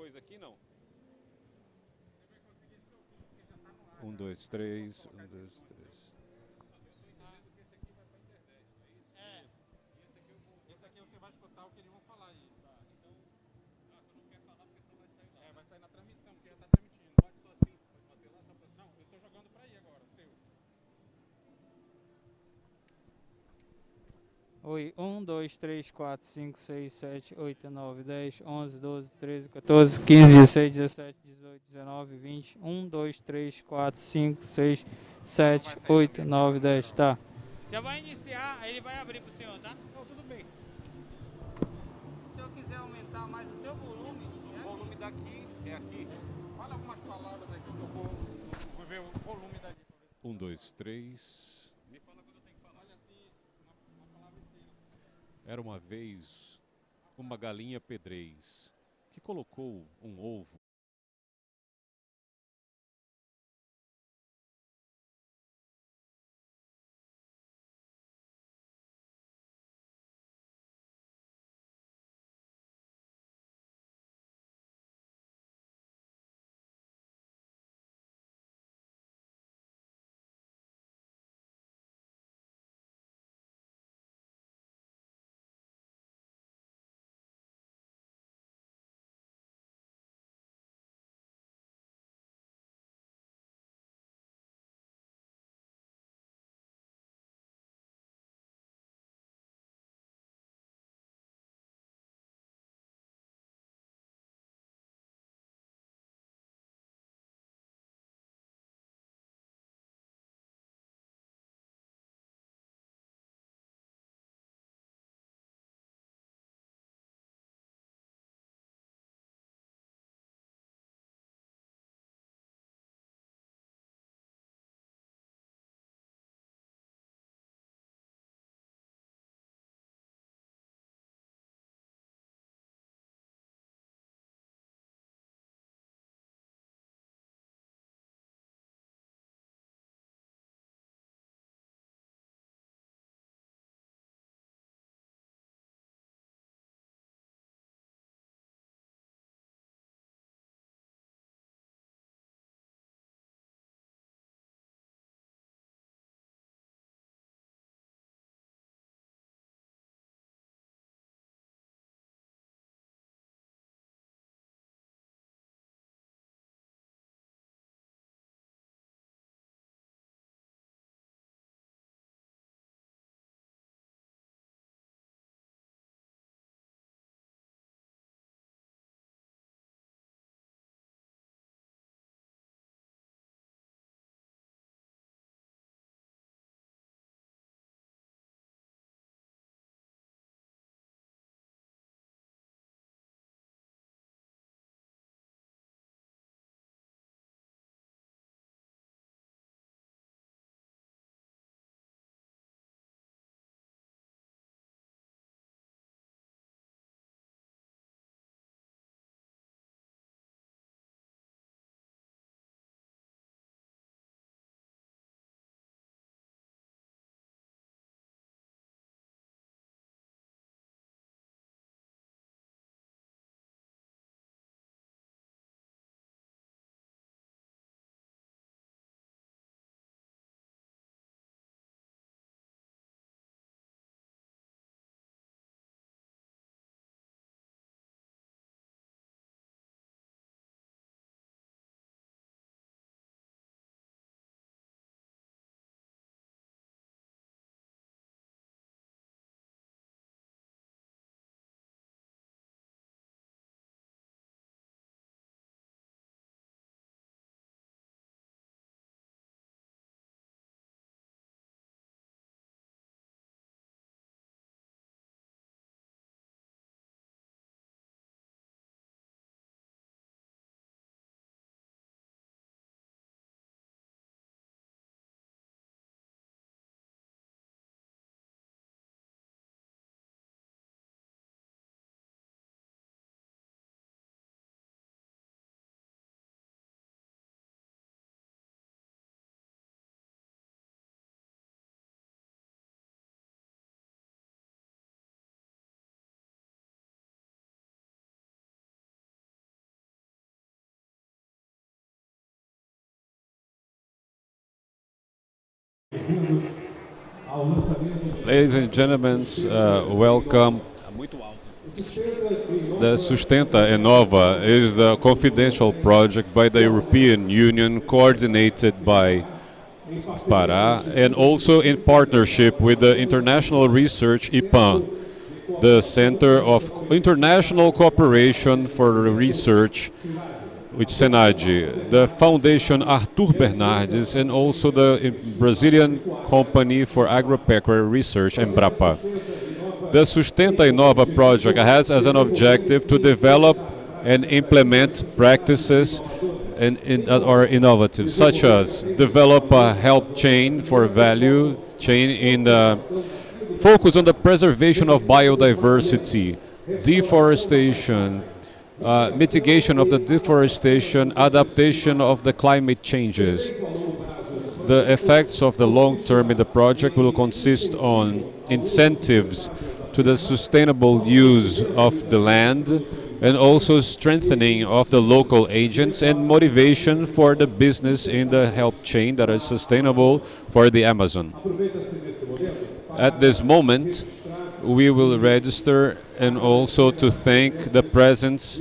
coisa aqui, não? Você vai conseguir se ouvir, porque já tá no ar. 1, 2, 3, 1, 2, 3. Esse aqui você vai escutar o que eles vão falar aí. Tá, então. Ah, você não quer falar porque senão vai sair lá. É, vai sair na transmissão, porque já tá transmitindo. Pode só assim, pode bater lá só pra. Não, eu tô jogando pra aí agora, o seu. Oi, 1, 2, 3, 4, 5, 6, 7, 8, 9, 10, 11, 12, 13, 14, 15, 16, 17, 18, 19, 20. 1, 2, 3, 4, 5, 6, 7, 8, 9, 10, tá. Já vai iniciar, aí ele vai abrir pro senhor, tá? Não, tudo bem. Se o senhor quiser aumentar mais o seu volume, O volume daqui é aqui. Fala algumas palavras aqui que eu vou ver o volume dali. 1, 2, 3. Me fala quando eu tenho que falar. Olha assim, uma palavra inteira. Era uma vez uma galinha pedrez que colocou um ovo Ladies and gentlemen, welcome. The Sustenta Inova is the confidential project by the European Union coordinated by Pará and also in partnership with the International Research IPAM, the Center of International Cooperation for Research with CIRAD, the Foundation Arthur Bernardes, and also the Brazilian Company for Agropecuary Research, EMBRAPA. The Sustenta Inova project has as an objective to develop and implement practices that are innovative, such as develop a help chain for value chain in the focus on the preservation of biodiversity, deforestation, mitigation of the deforestation, adaptation of the climate changes. The effects of the long term in the project will consist on incentives to the sustainable use of the land and also strengthening of the local agents and motivation for the business in the help chain that is sustainable for the Amazon. At this moment, we will register and also to thank the presence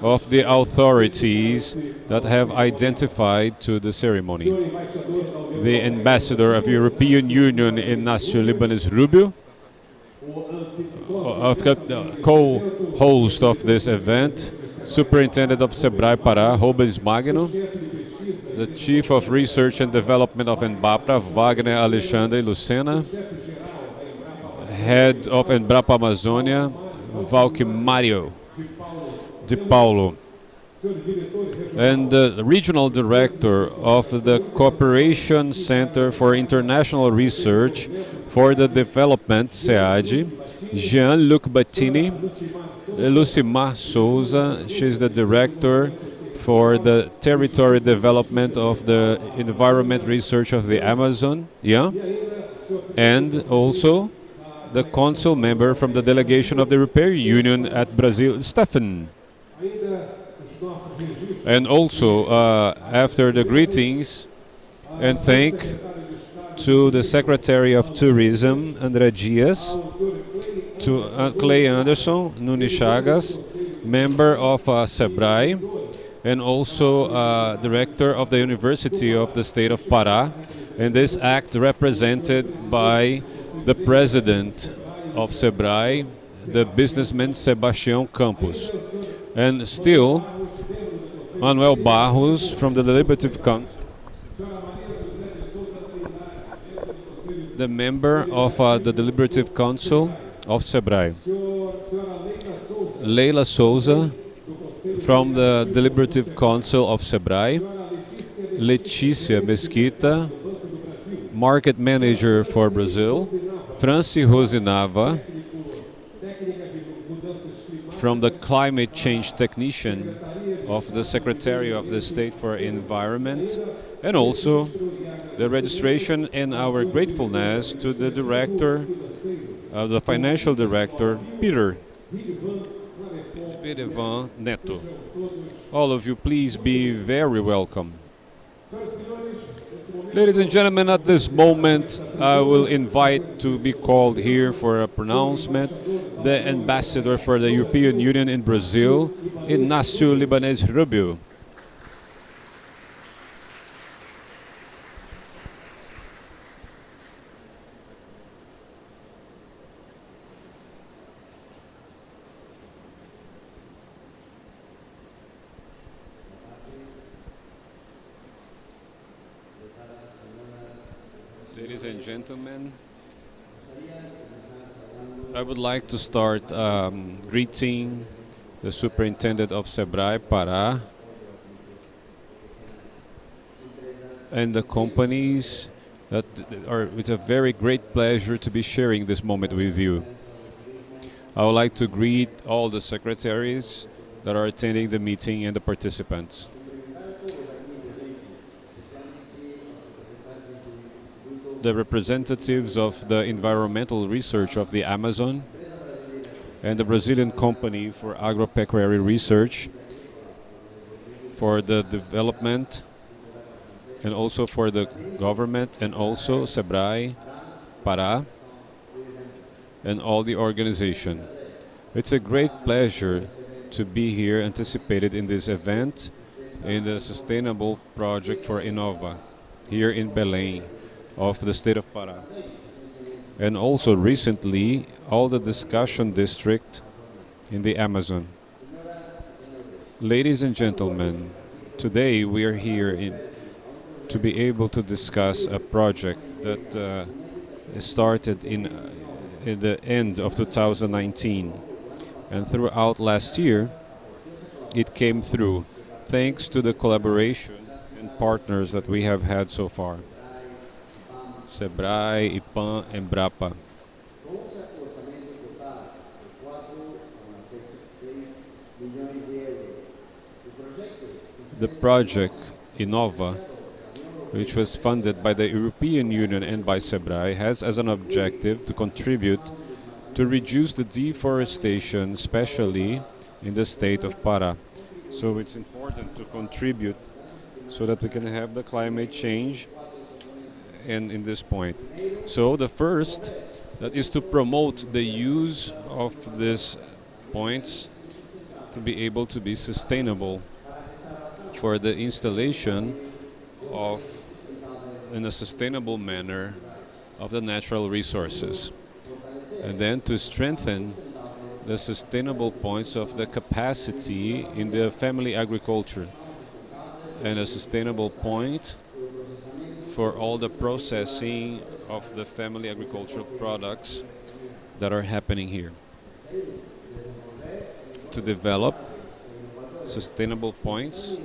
of the authorities that have identified to the ceremony. The Ambassador of European Union Inácio Libanês Rubio, co-host of this event, Superintendent of Sebrae Pará, Rubens Magno, the Chief of Research and Development of EMBRAPA, Wagner Alexandre Lucena, Head of EMBRAPA Amazônia, Valquimário de Paulo, and the Regional Director of the Cooperation Center for International Research for the Development, CIRAD, Jean-Luc Battini, Lucimar Souza, she's the Director for the Territory Development of the Environment Research of the Amazon, and also the Council member from the delegation of the European Union at Brazil, Stefan. And also, after the greetings and thank to the Secretary of Tourism, André Dias, to Clay Anderson, Nunes Chagas, member of Sebrae, and also Director of the University of the State of Pará, and this act represented by the President of Sebrae, the businessman Sebastião Campos. And still, Manuel Barros from the Deliberative Council, the member of the Deliberative Council of Sebrae. Leila Souza from the Deliberative Council of Sebrae. Letícia Mesquita, Market Manager for Brazil. Franci Rosinava from the Climate Change Technician of the Secretary of the State for Environment, and also the registration and our gratefulness to the Director, the Financial Director, Peter Evan Neto. All of you, please be very welcome. Ladies and gentlemen, at this moment, I will invite to be called here for a pronouncement the Ambassador for the European Union in Brazil, Inácio Libanês Rubio. Ladies and gentlemen, I would like to start greeting the Superintendent of Sebrae Pará and the companies that are. It's a very great pleasure to be sharing this moment with you. I would like to greet all the secretaries that are attending the meeting and the participants. The representatives of the environmental research of the Amazon and the Brazilian Company for Agropecuary Research for the development and also for the government, and also Sebrae, Pará, and all the organization. It's a great pleasure to be here anticipated in this event in the Sustainable Project for Inova here in Belém of the state of Pará. And also recently, all the discussion district in the Amazon. Ladies and gentlemen, today we are here to be able to discuss a project that started in the end of 2019. And throughout last year, it came through thanks to the collaboration and partners that we have had so far. Sebrae, IPAM, EMBRAPA. The project Inova, which was funded by the European Union and by Sebrae, has as an objective to contribute to reduce the deforestation, especially in the state of Pará. So it's important to contribute so that we can have the climate change and in this point. So the first that is to promote the use of these points to be able to be sustainable for the installation of in a sustainable manner of the natural resources, and then to strengthen the sustainable points of the capacity in the family agriculture and a sustainable point for all the processing of the family agricultural products that are happening here. To develop sustainable points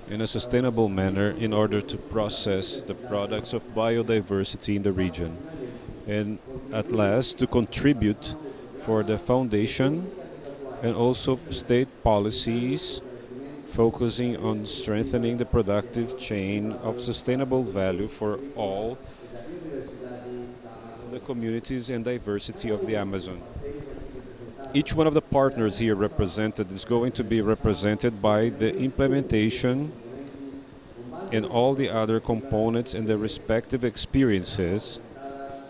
in a sustainable manner in order to process the products of biodiversity in the region. And at last, to contribute for the foundation and also state policies focusing on strengthening the productive chain of sustainable value for all the communities and diversity of the Amazon. Each one of the partners here represented is going to be represented by the implementation and all the other components and the respective experiences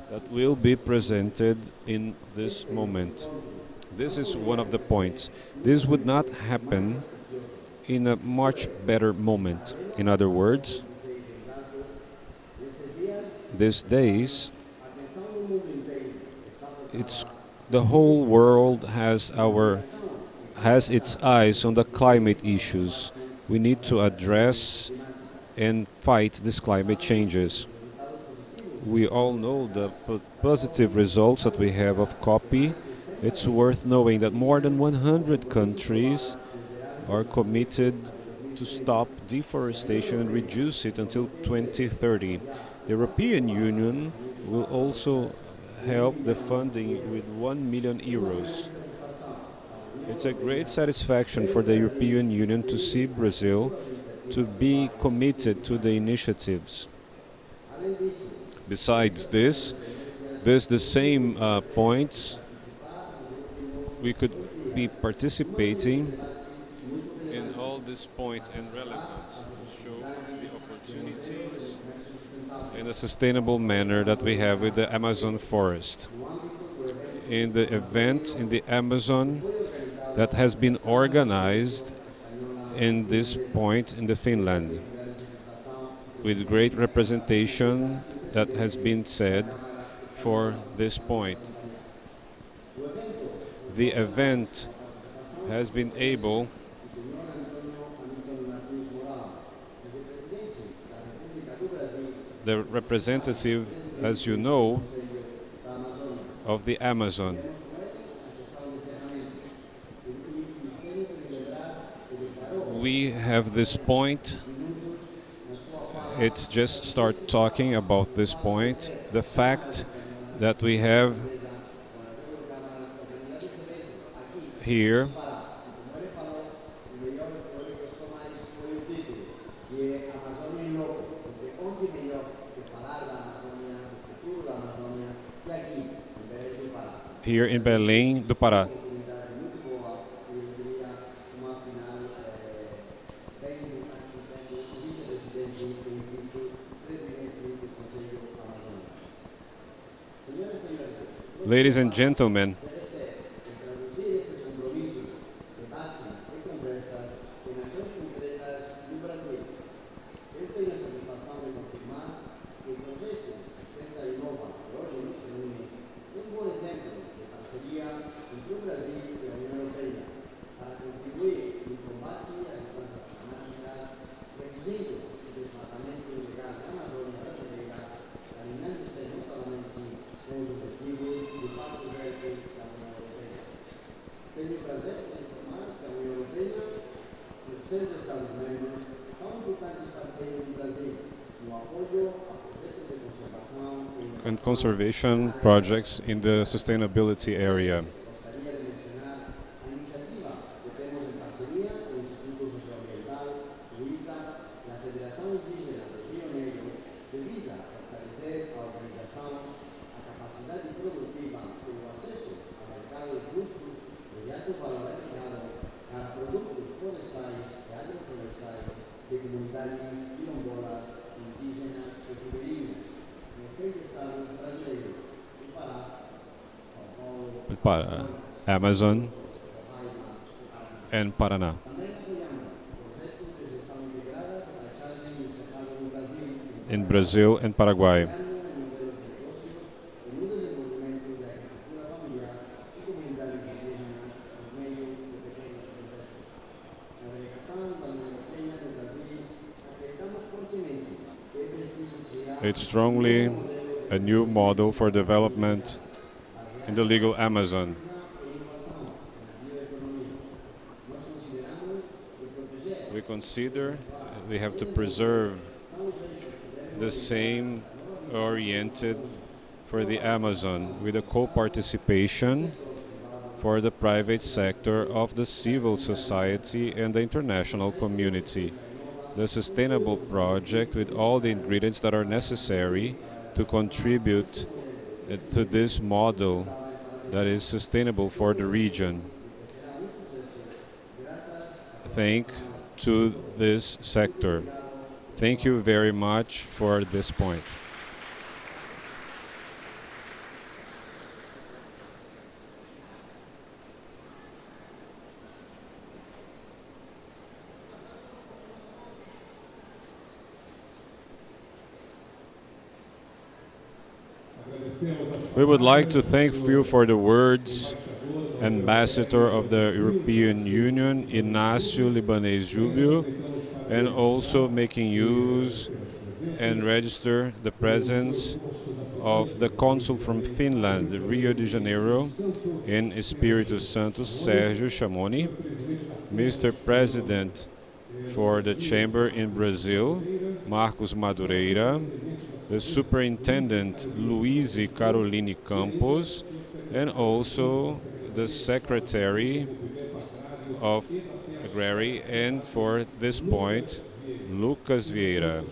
that will be presented in this moment. This is one of the points. This would not happen in a much better moment. In other words, these days, it's the whole world has its eyes on the climate issues. We need to address and fight these climate changes. We all know the positive results that we have of COP. It's worth knowing that more than 100 countries are committed to stop deforestation and reduce it until 2030. The European Union will also help the funding with 1 million euros. It's a great satisfaction for the European Union to see Brazil to be committed to the initiatives. Besides this, there's the same points. We could be participating in all these points and relevance to show the opportunities in a sustainable manner that we have with the Amazon forest. In the event in the Amazon that has been organized in this point in the Finland, with great representation that has been said for this point. The event has been able the representative, as you know, of the Amazon. We have this point. It's just start talking about this point. The fact that we have here here in Belém do Pará. Ladies and gentlemen, and conservation projects in the sustainability area. Amazon and Paraná. In Brazil and Paraguay. It's strongly a new model for development in the legal Amazon. We consider we have to preserve the same oriented for the Amazon with a co-participation for the private sector of the civil society and the international community. The sustainable project with all the ingredients that are necessary to contribute to this model that is sustainable for the region. Thank to this sector. Thank you very much for this point. We would like to thank you for the words, Ambassador of the European Union, Inácio Libanês Júbilo, and also making use and register the presence of the consul from Finland, Rio de Janeiro, in Espírito Santo, Sérgio Chamoni, Mr. President for the Chamber in Brazil, Marcos Madureira, the Superintendent Luiz Caroline Campos, and also the Secretary of Agrary, and for this point, Lucas Vieira.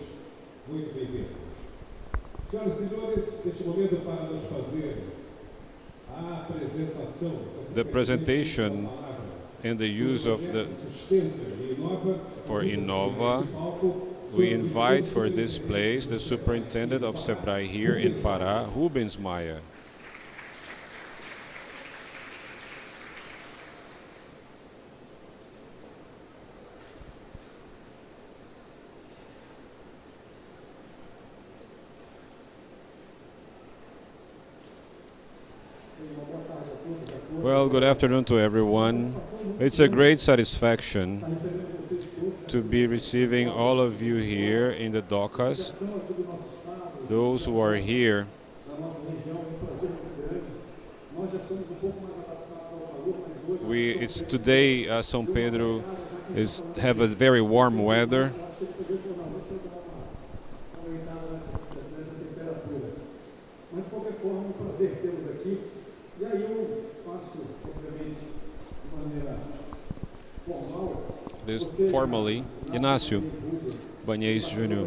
The presentation and the use of the for Inova, we invite for this place the Superintendent of Sebrae here in Pará, Rubens Maia. Well, good afternoon to everyone. It's a great satisfaction to be receiving all of you here in the docas. Those who are here, it's today São Pedro have a very warm weather. This formally, Inácio Banhês Júnior.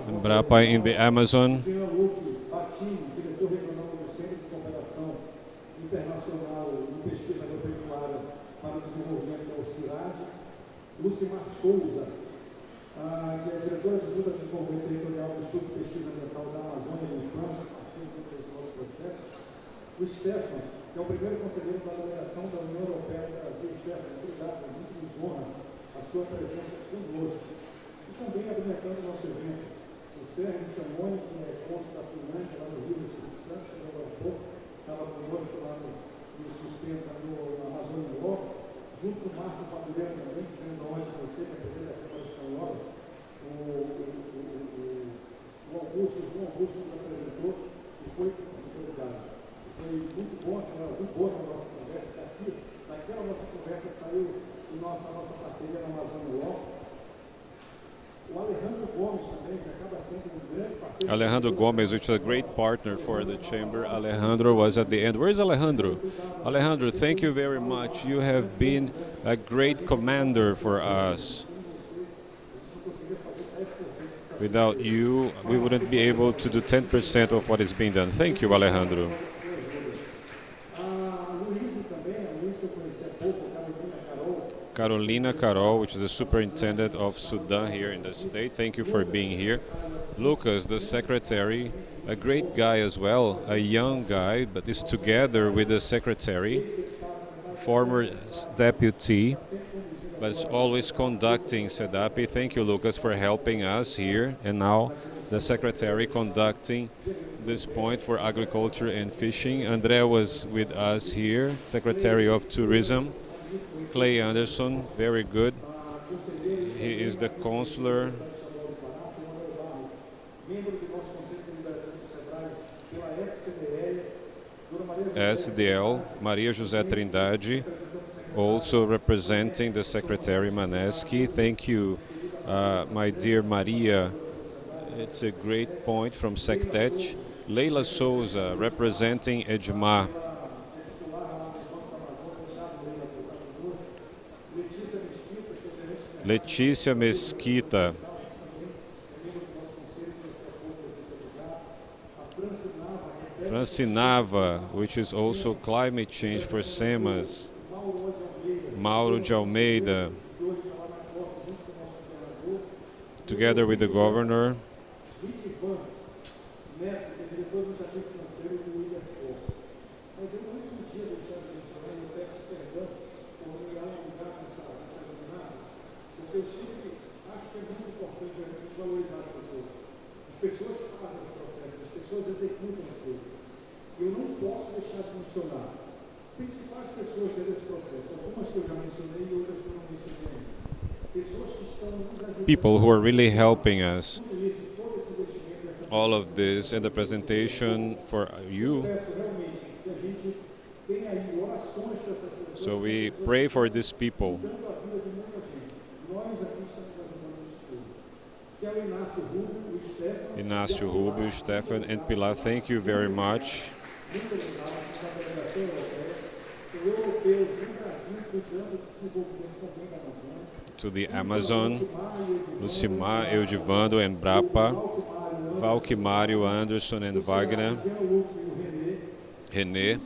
EMBRAPA in the Amazon. internacional em pesquisa agropecuária para o desenvolvimento, que é o CIRAD. Lucimar Souza, que é diretora de ajuda ao desenvolvimento territorial do Estudo de Pesquisa Ambiental da Amazônia do IPAM, assim como esse nosso processo. O Stefan, que é o primeiro conselheiro da delegação da União Europeia do Brasil. Stefan, obrigado, muito nos honra a sua presença conosco. E também alimentando o nosso evento, o Sérgio Chamoni, que é cônsul da FUNARBE lá no Rio do Espírito Santo, chegou agora há pouco, estava conosco lá no Sustenta, na Amazônia, junto com o Marcos Fabiano também, que temos a honra de conhecer, que é presidente da Câmara Espanhola, o Augusto, o João Augusto nos apresentou, e foi, muito obrigado. Foi muito bom, muito boa a nossa conversa. Daquela nossa conversa saiu a nossa parceria na Amazônia Law. O Alejandro Gomes também, que acaba sendo um grande parceiro. Alejandro Gomes, which is a great partner for the chamber. Alejandro was at the end. Where's Alejandro? Alejandro, thank you very much. You have been a great commander for us. Without you, we wouldn't be able to do 10% of what is being done. Thank you, Alejandro. Carolina Carol, which is the superintendent of Sudan here in the state. Thank you for being here. Lucas, the secretary, a great guy as well, a young guy, but is together with the secretary, former deputy, but is always conducting SEDAP. Thank you, Lucas, for helping us here. And now the secretary conducting this point for agriculture and fishing. André was with us here, secretary of tourism. Clay Anderson, very good. He is the consular. SDL, Maria José Trindade, also representing the Secretary Maneski. Thank you, my dear Maria. It's a great point from Sectet. Leila Souza, representing EDMA. Letícia Mesquita. Francinava, which is also climate change for SEMAS. Mauro de Almeida, together with the governor. Eu sempre acho que é muito importante a gente valorizar as pessoas. As pessoas fazem os processos, as pessoas executam as coisas. Eu não posso deixar de mencionar principais pessoas dentro desse processo. Algumas que eu já mencionei e outras que eu não mencionei ainda. Pessoas que estão nos ajudando. People who are really helping us. All of this and the presentation for you. So we pray for these people. Inácio Rubio, Stefan, and Pilar, thank you very much. To the Amazon, Lucimar, Eudivando, EMBRAPA, Valquimário, Anderson, and Wagner, René,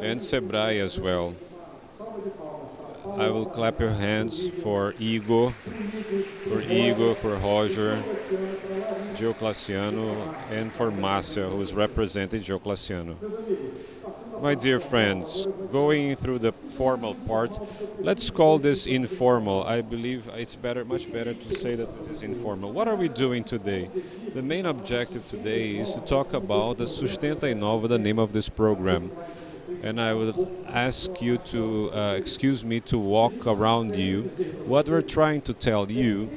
and Sebrae as well. I will clap your hands for Igor, for Roger, Diocleciano, and for Márcia, who is representing Diocleciano. My dear friends, going through the formal part, let's call this informal. I believe it's much better to say that this is informal. What are we doing today? The main objective today is to talk about the Sustenta Inova, the name of this program. And I would ask you to excuse me to walk around you. What we're trying to tell you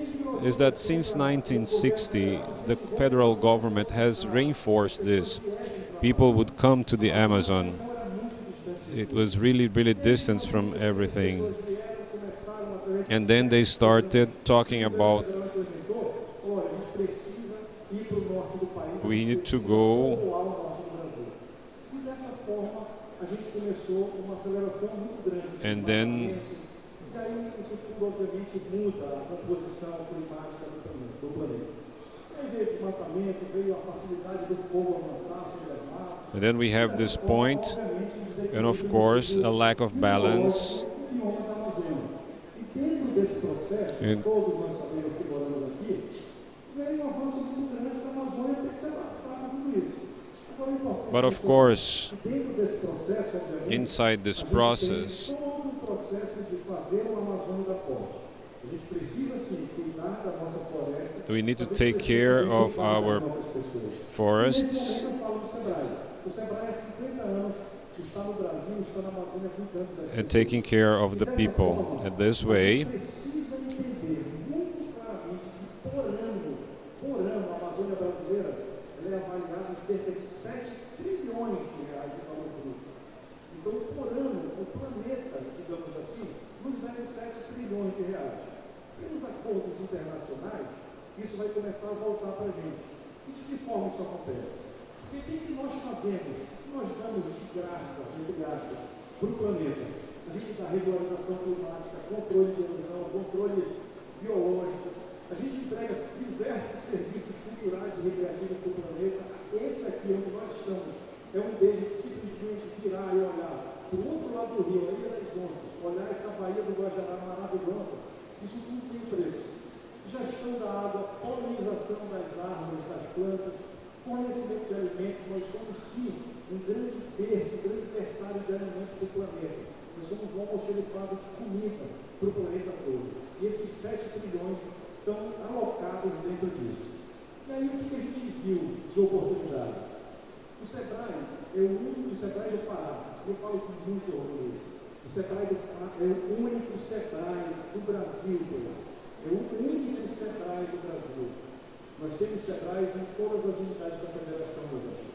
is that since 1960, the federal government has reinforced this. People would come to the Amazon. It was really, really distant from everything. And then they started talking about we need to go. And then we have this point and of course a lack of balance. And but of course, inside this process, we need to take care of our forests and taking care of the people. And this way, Pelos acordos internacionais, isso vai começar a voltar para a gente. E de que forma isso acontece? Porque o que nós fazemos? Nós damos de graça, entre aspas, para o planeta. A gente dá regularização climática, controle de erosão, controle biológico. A gente entrega diversos serviços culturais e recreativos para o planeta. Esse aqui, onde nós estamos, é um deles de simplesmente virar e olhar para o outro lado do rio, a Ilha das Onças, olhar essa baía do Guajará maravilhosa. Isso tudo tem preço. Gestão da água, polinização das árvores, das plantas, fornecimento de alimentos. Nós somos, sim, um grande berço, um grande berçário de alimentos para o planeta. Nós somos um almoxerifado de comida para o planeta todo. E esses 7 trilhões estão alocados dentro disso. E aí, o que a gente viu de oportunidade? O Sebrae é o único Sebrae do Pará. Eu falo com muito orgulho. O Sebrae do Pará é o único Sebrae do Brasil, é o único Sebrae do Brasil. Nós temos Sebrais em todas as unidades da Federação Brasileira.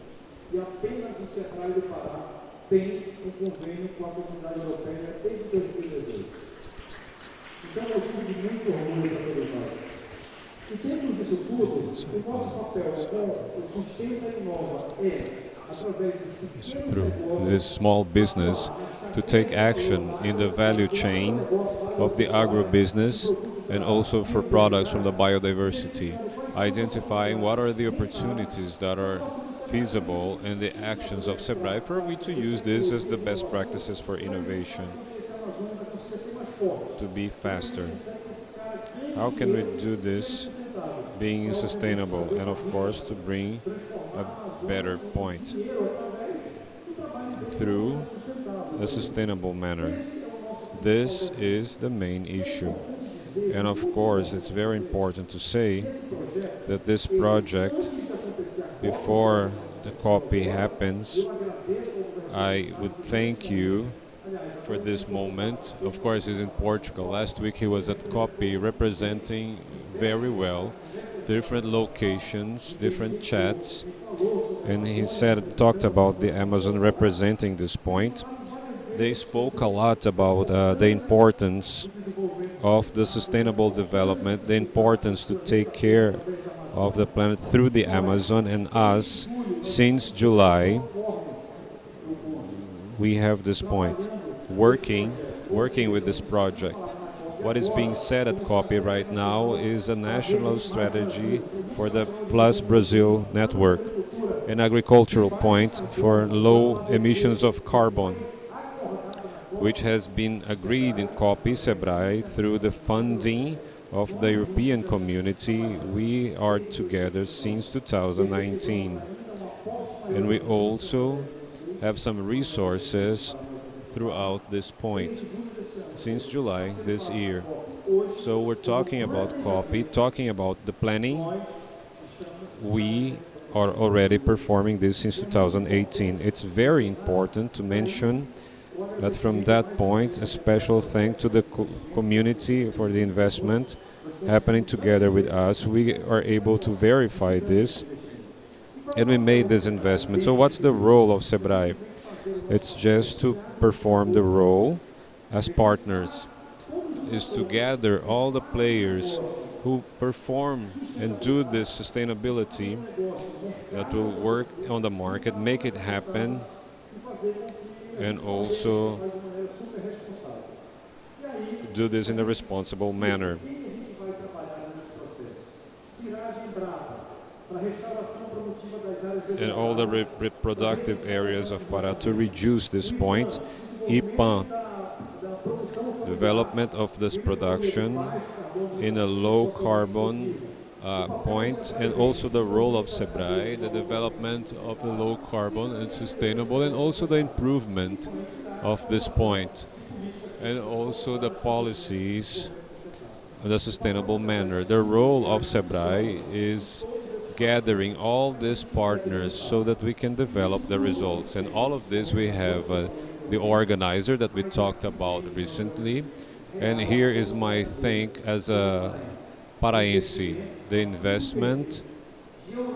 E apenas o Sebrae do Pará tem um convênio com a comunidade europeia desde 2018. Isso é um motivo de muito orgulho para todos nós. E dentro disso tudo, o nosso papel com o Sustenta e Inova é, através dos pequenos through negócios, this small business, to take action in the value chain of the agribusiness and also for products from the biodiversity, identifying what are the opportunities that are feasible and the actions of Sebrae for we to use this as the best practices for innovation to be faster. How can we do this being sustainable and of course to bring a better point through a sustainable manner? This is the main issue. And of course, it's very important to say that this project, before the copy happens, I would thank you for this moment. Of course, he's in Portugal. Last week he was at copy representing very well different locations, different chats, and he talked about the Amazon representing this point. They spoke a lot about the importance of the sustainable development, the importance to take care of the planet through the Amazon, and us, since July, we have this point, working with this project. What is being said at COPI right now is a national strategy for the Plus Brazil network, an agricultural point for low emissions of carbon, which has been agreed in COPI Sebrae through the funding of the European community. We are together since 2019. And we also have some resources throughout this point since July this year. So we're talking about COPI, talking about the planning. We are already performing this since 2018. It's very important to mention that from that point, a special thanks to the community for the investment happening together with us. We are able to verify this, and we made this investment. So what's the role of Sebrae? It's just to perform the role as partners, is to gather all the players who perform and do this sustainability that will work on the market, make it happen, and also do this in a responsible manner. and all the reproductive areas of Pará to reduce this point. IPAM, development of this production in a low carbon point, and also the role of Sebrai, the development of the low carbon and sustainable, and also the improvement of this point, and also the policies in a sustainable manner. The role of Sebrai is gathering all these partners so that we can develop the results. And all of this we have the organizer that we talked about recently. And here is my thank as a Paraense, the investment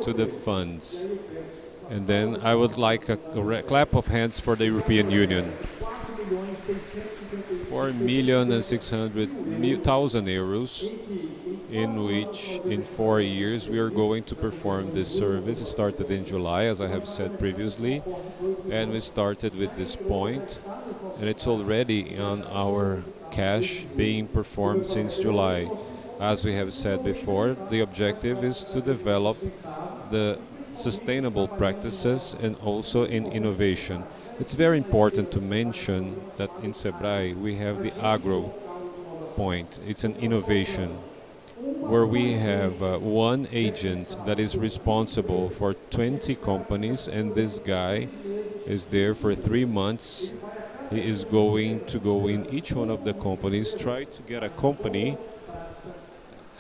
to the funds. And then I would like a clap of hands for the European Union. 4,600,000 euros, in which in 4 years we are going to perform this service. It started in July, as I have said previously, and we started with this point, and it's already on our cash being performed since July. As we have said before, the objective is to develop the sustainable practices and also in innovation. It's very important to mention that in Sebrae we have the agro point. It's an innovation where we have one agent that is responsible for 20 companies, and this guy is there for 3 months. He is going to go in each one of the companies, try to get a company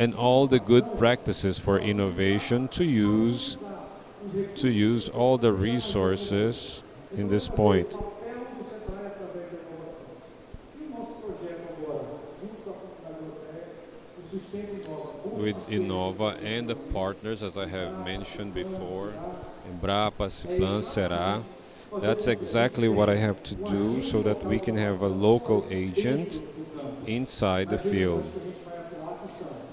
and all the good practices for innovation to use all the resources in this point. With Inova and the partners, as I have mentioned before, EMBRAPA, CIRAD, that's exactly what I have to do so that we can have a local agent inside the field.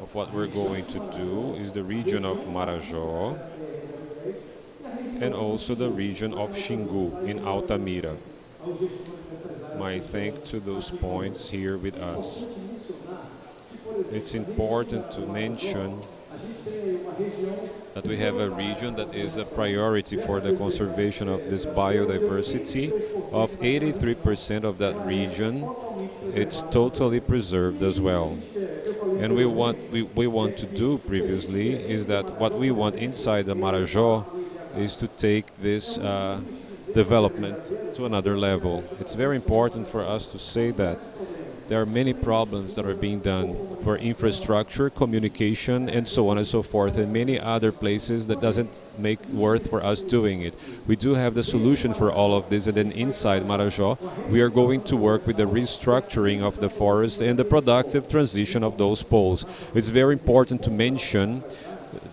Of what we're going to do is the region of Marajó and also the region of Xingu in Altamira. My thanks to those points here with us. It's important to mention that we have a region that is a priority for the conservation of this biodiversity. Of 83% of that region, it's totally preserved as well. And we want to do previously is that what we want inside the Marajó is to take this development to another level. It's very important for us to say that there are many problems that are being done for infrastructure, communication, and so on and so forth, and many other places that doesn't make worth for us doing it. We do have the solution for all of this, and then inside Marajó, we are going to work with the restructuring of the forest and the productive transition of those poles. It's very important to mention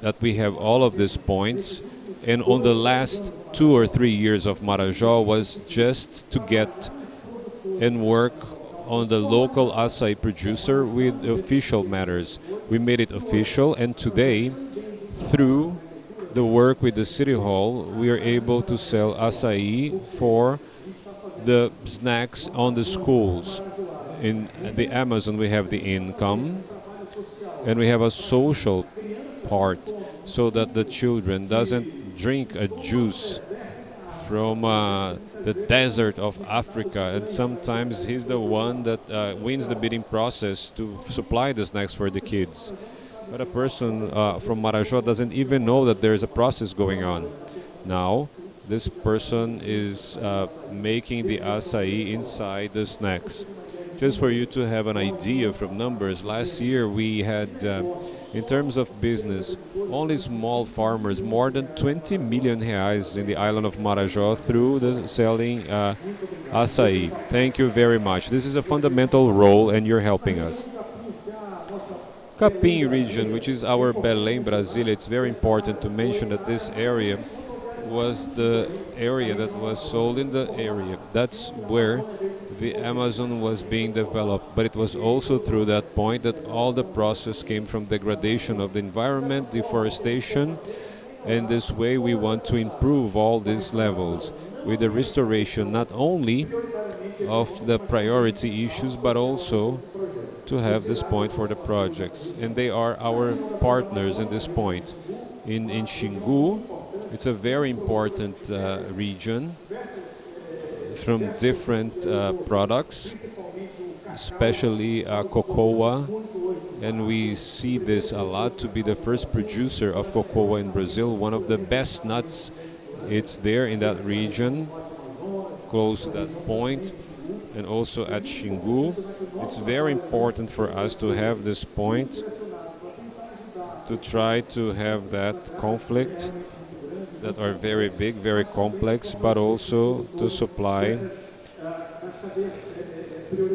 that we have all of these points, and on the last 2 or 3 years of Marajó was just to get and work on the local açaí producer with official matters. We made it official, and today, through the work with the City Hall, we are able to sell açaí for the snacks on the schools. In the Amazon we have the income, and we have a social part so that the children doesn't drink a juice from the desert of Africa, and sometimes he's the one that wins the bidding process to supply the snacks for the kids. But a person from Marajó doesn't even know that there is a process going on. Now, this person is making the açaí inside the snacks. Just for you to have an idea from numbers, last year we had, in terms of business, only small farmers, more than 20 million reais in the island of Marajó through the selling açaí. Thank you very much. This is a fundamental role, and you're helping us. Capim region, which is our Belém, Brasília, it's very important to mention that this area was the area that was sold in the area. That's where the Amazon was being developed, but it was also through that point that all the process came from degradation of the environment, deforestation, and this way we want to improve all these levels with the restoration not only of the priority issues but also to have this point for the projects, and they are our partners in this point. in Xingu. It's a very important region from different products, especially cocoa, and we see this a lot to be the first producer of cocoa in Brazil. One of the best nuts, it's there in that region, close to that point, and also at Xingu. It's very important for us to have this point, to try to have that conflict that are very big, very complex, but also to supply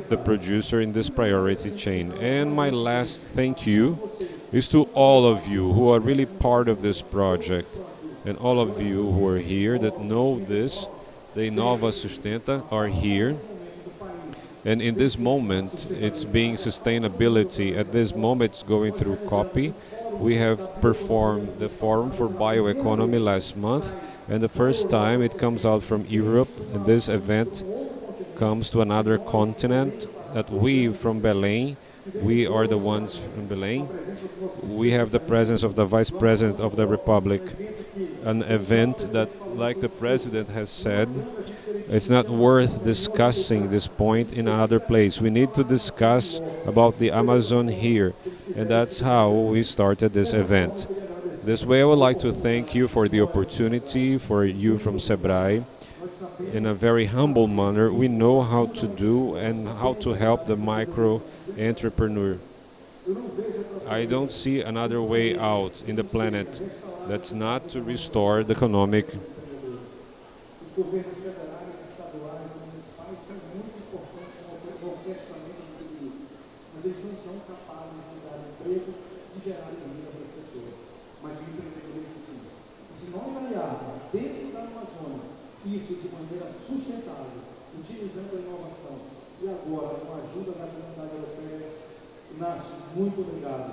the producer in this priority chain. And my last thank you is to all of you who are really part of this project, and all of you who are here that know this. The Inova Sustenta are here, and in this moment it's being sustainability. At this moment it's going through copy. We have performed the Forum for Bioeconomy last month, and the first time it comes out from Europe, and this event comes to another continent, that we from Belém, we are the ones from Belém. We have the presence of the Vice President of the Republic, an event that, like the President has said, it's not worth discussing this point in another place. We need to discuss about the Amazon here, and that's how we started this event. This way I would like to thank you for the opportunity, for you from Sebrae. In a very humble manner, we know how to do and how to help the micro entrepreneur. I don't see another way out in the planet that's not to restore the economic. Isso de maneira sustentável, utilizando a inovação e agora com a ajuda da comunidade europeia. Inácio, muito obrigado.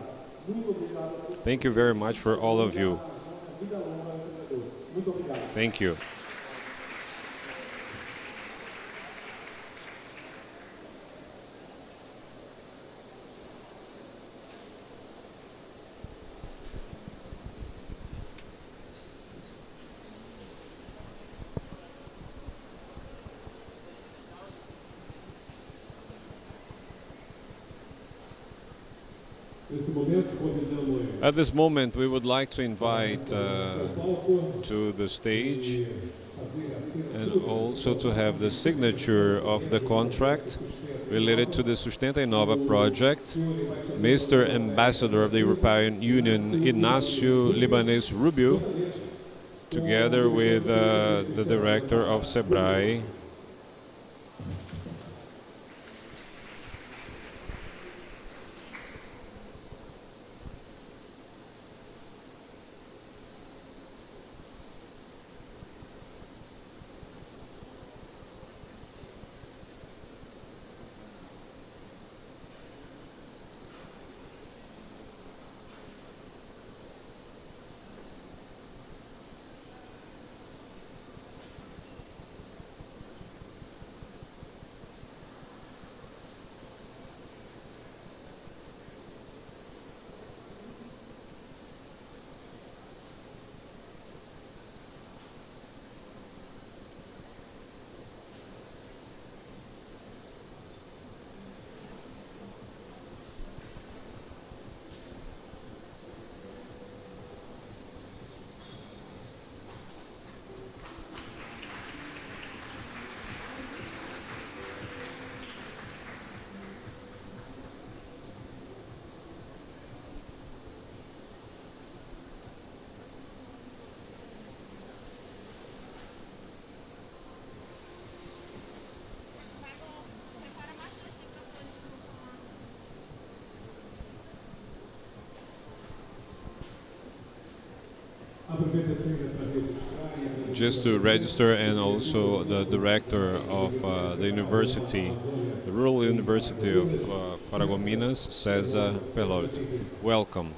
Muito obrigado. Thank you very much for all of you. Vida longa ao empreendedor. Muito obrigado. Thank you. At this moment, we would like to invite to the stage and also to have the signature of the contract related to the Sustenta Inova project, Mr. Ambassador of the European Union, Inácio Libanês Rubio, together with the Director of Sebrae, just to register, and also the director of the university, the Rural University of Paragominas, César Pelot. Welcome.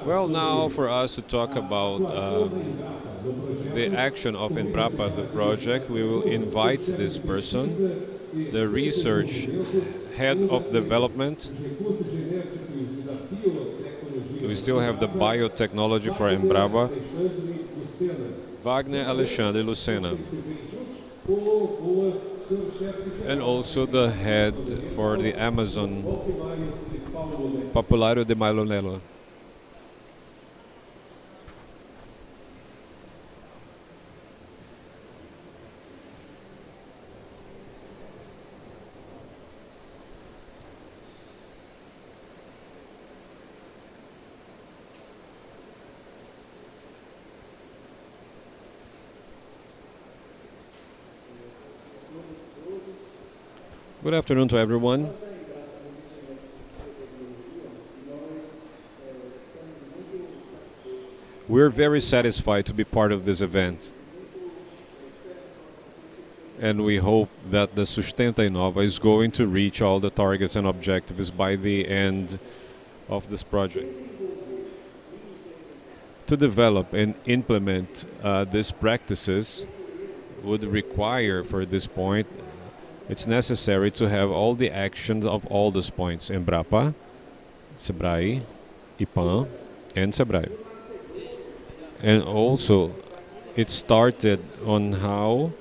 Well, now for us to talk about the action of EMBRAPA, the project, we will invite this person, the research head of development. We still have the biotechnology for EMBRAPA, Wagner, Alexandre, Lucena. And also the head for the Amazon, Populário de Mailonelo. Good afternoon to everyone. We're very satisfied to be part of this event. And we hope that the Sustenta Inova is going to reach all the targets and objectives by the end of this project. To develop and implement these practices would require, for this point, it's necessary to have all the actions of all these points: EMBRAPA, Sebrae, IPAM, and Sebrae. And also, it started on how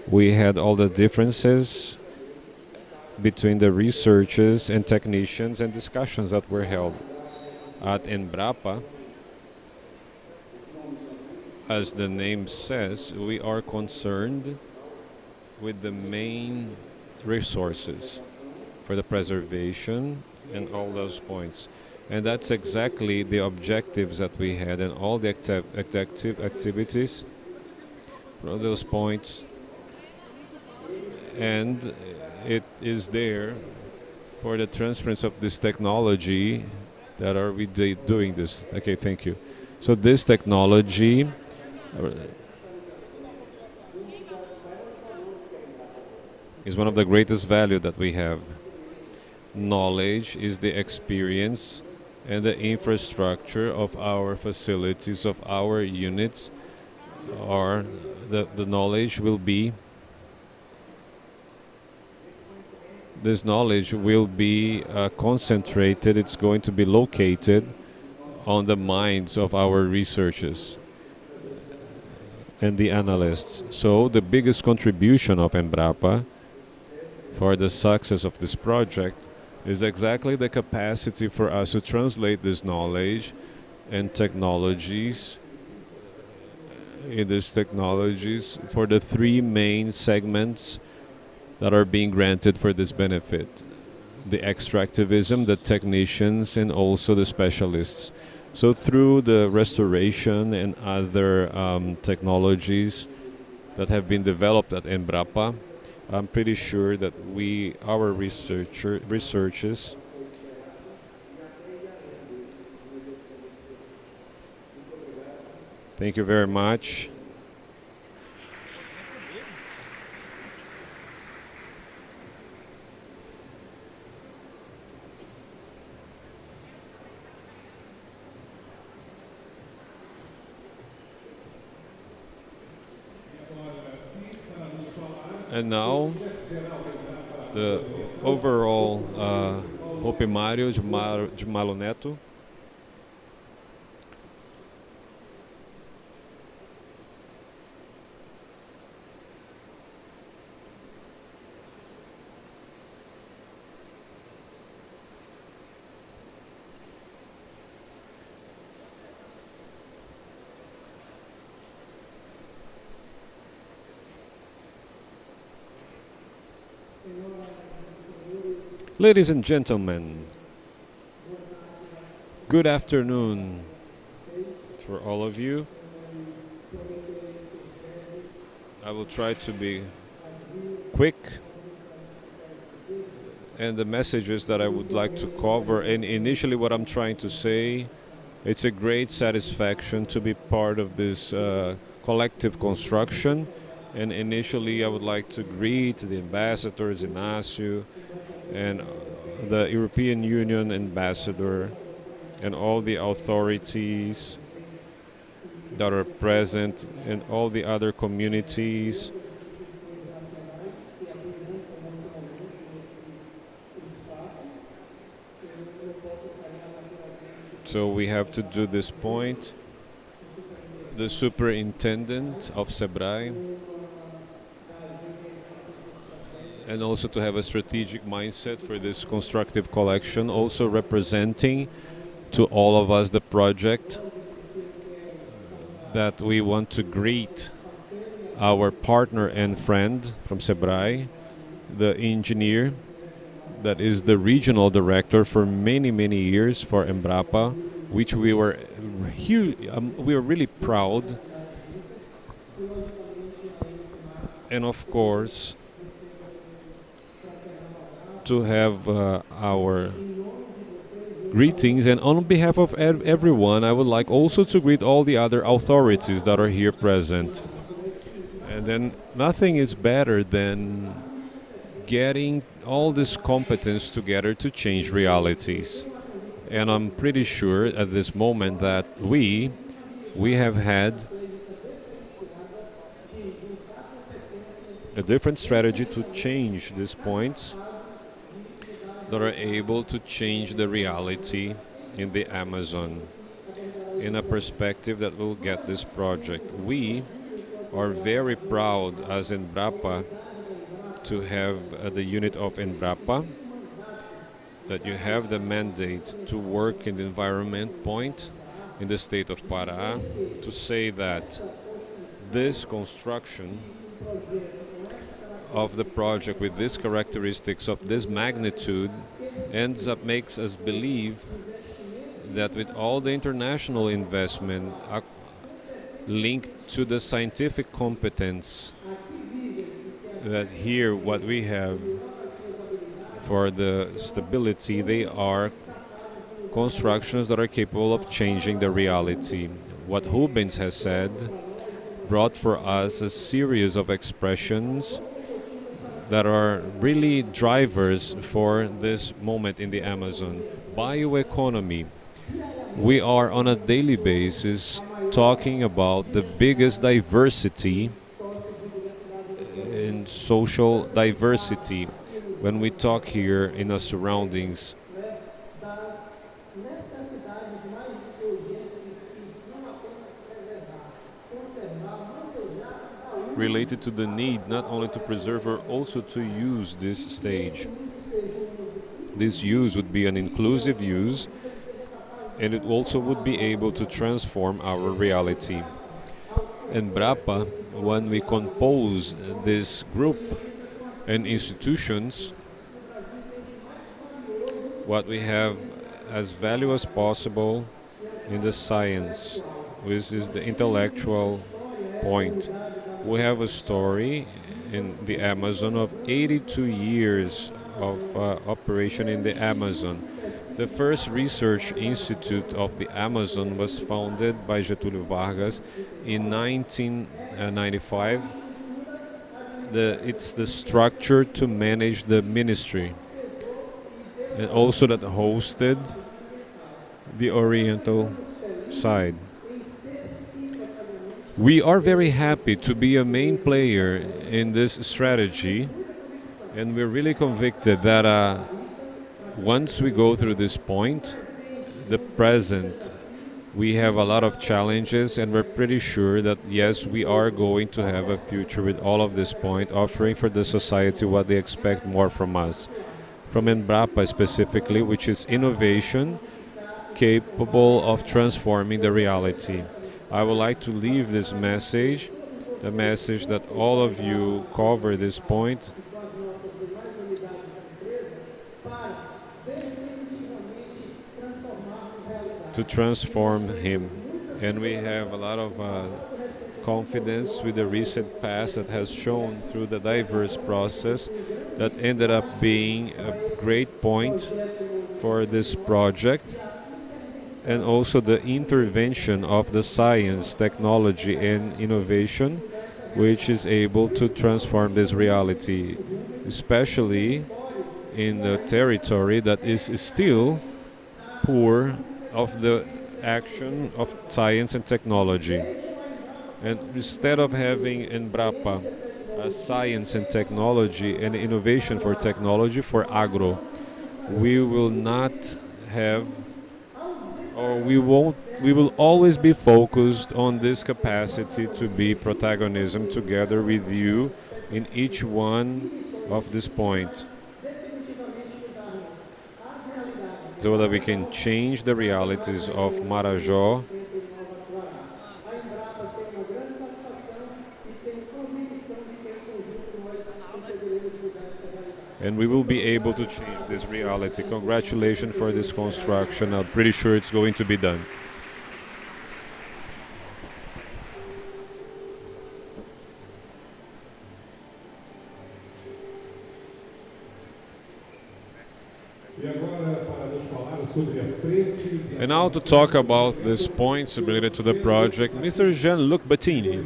we had all the differences between the researchers and technicians and discussions that were held. At EMBRAPA, as the name says, we are concerned with the main resources for the preservation and all those points. And that's exactly the objectives that we had and all the activities for those points. And it is there for the transference of this technology that are we doing this. Okay, thank you. So this technology is one of the greatest value that we have. Knowledge is the experience and the infrastructure of our facilities, of our units, or the knowledge will be, this knowledge will be concentrated, it's going to be located on the minds of our researchers and the analysts. So the biggest contribution of EMBRAPA for the success of this project is exactly the capacity for us to translate this knowledge and technologies in these technologies for the three main segments that are being granted for this benefit: the extractivism, the technicians, and also the specialists. So through the restoration and other technologies that have been developed at EMBRAPA, I'm pretty sure that our researchers thank you very much. And now, the overall Ropimário de Malo Neto. Ladies and gentlemen, good afternoon for all of you. I will try to be quick, and the messages that I would like to cover, and initially what I'm trying to say, it's a great satisfaction to be part of this collective construction. And initially I would like to greet the ambassadors, Inácio, and the European Union ambassador, and all the authorities that are present, and all the other communities. So we have to do this point. The superintendent of Sebrae, and also to have a strategic mindset for this constructive collection, also representing to all of us the project that we want to greet our partner and friend from Sebrae, the engineer that is the regional director for many years for EMBRAPA, which we were really proud. And of course, to have our greetings, and on behalf of everyone, I would like also to greet all the other authorities that are here present. And then nothing is better than getting all this competence together to change realities. And I'm pretty sure at this moment that we have had a different strategy to change these points that are able to change the reality in the Amazon in a perspective that will get this project. We are very proud as EMBRAPA to have the unit of EMBRAPA, that you have the mandate to work in the environment point in the state of Pará, to say that this construction of the project with these characteristics of this magnitude makes us believe that with all the international investment linked to the scientific competence, that here what we have for the stability, they are constructions that are capable of changing the reality. What Rubens has said brought for us a series of expressions that are really drivers for this moment in the Amazon. Bioeconomy. We are on a daily basis talking about the biggest diversity in social diversity. When we talk here in our surroundings, related to the need not only to preserve but also to use this stage. This use would be an inclusive use, and it also would be able to transform our reality. EMBRAPA, when we compose this group and institutions, what we have as value as possible in the science, which is the intellectual point. We have a story in the Amazon of 82 years of operation in the Amazon. The first research institute of the Amazon was founded by Getúlio Vargas in 1995. It's the structure to manage the ministry, and also that hosted the Oriental side. We are very happy to be a main player in this strategy, and we're really convicted that once we go through this point, the present, we have a lot of challenges, and we're pretty sure that yes, we are going to have a future with all of this point, offering for the society what they expect more from us. From EMBRAPA specifically, which is innovation capable of transforming the reality. I would like to leave this message, the message that all of you cover this point, to transform him. And we have a lot of confidence with the recent past that has shown through the diverse process that ended up being a great point for this project, and also the intervention of the science, technology, and innovation, which is able to transform this reality, especially in the territory that is still poor of the action of science and technology. And instead of having EMBRAPA science and technology and innovation for technology for agro, we will not have or we will always be focused on this capacity to be protagonism together with you in each one of this point, so that we can change the realities of Marajó. And we will be able to change this reality. Congratulations for this construction. I'm pretty sure it's going to be done. And now to talk about these points related to the project, Mr. Jean-Luc Bettini,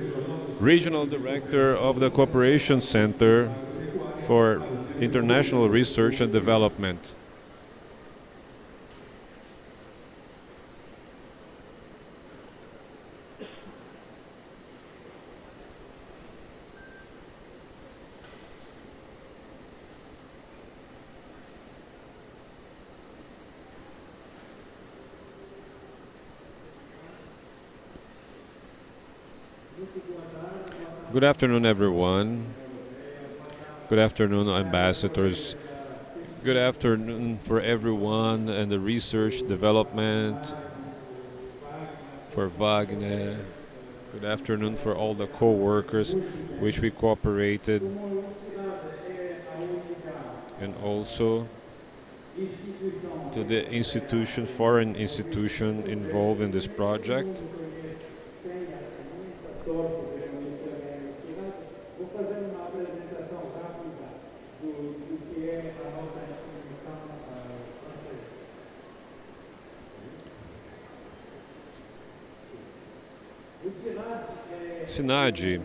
Regional Director of the Cooperation Center for International Research and Development. Good afternoon, everyone. Good afternoon, ambassadors. Good afternoon for everyone and the research development, for Wagner. Good afternoon for all the co-workers which we cooperated, and also to the institution, foreign institution involved in this project. CIRAD,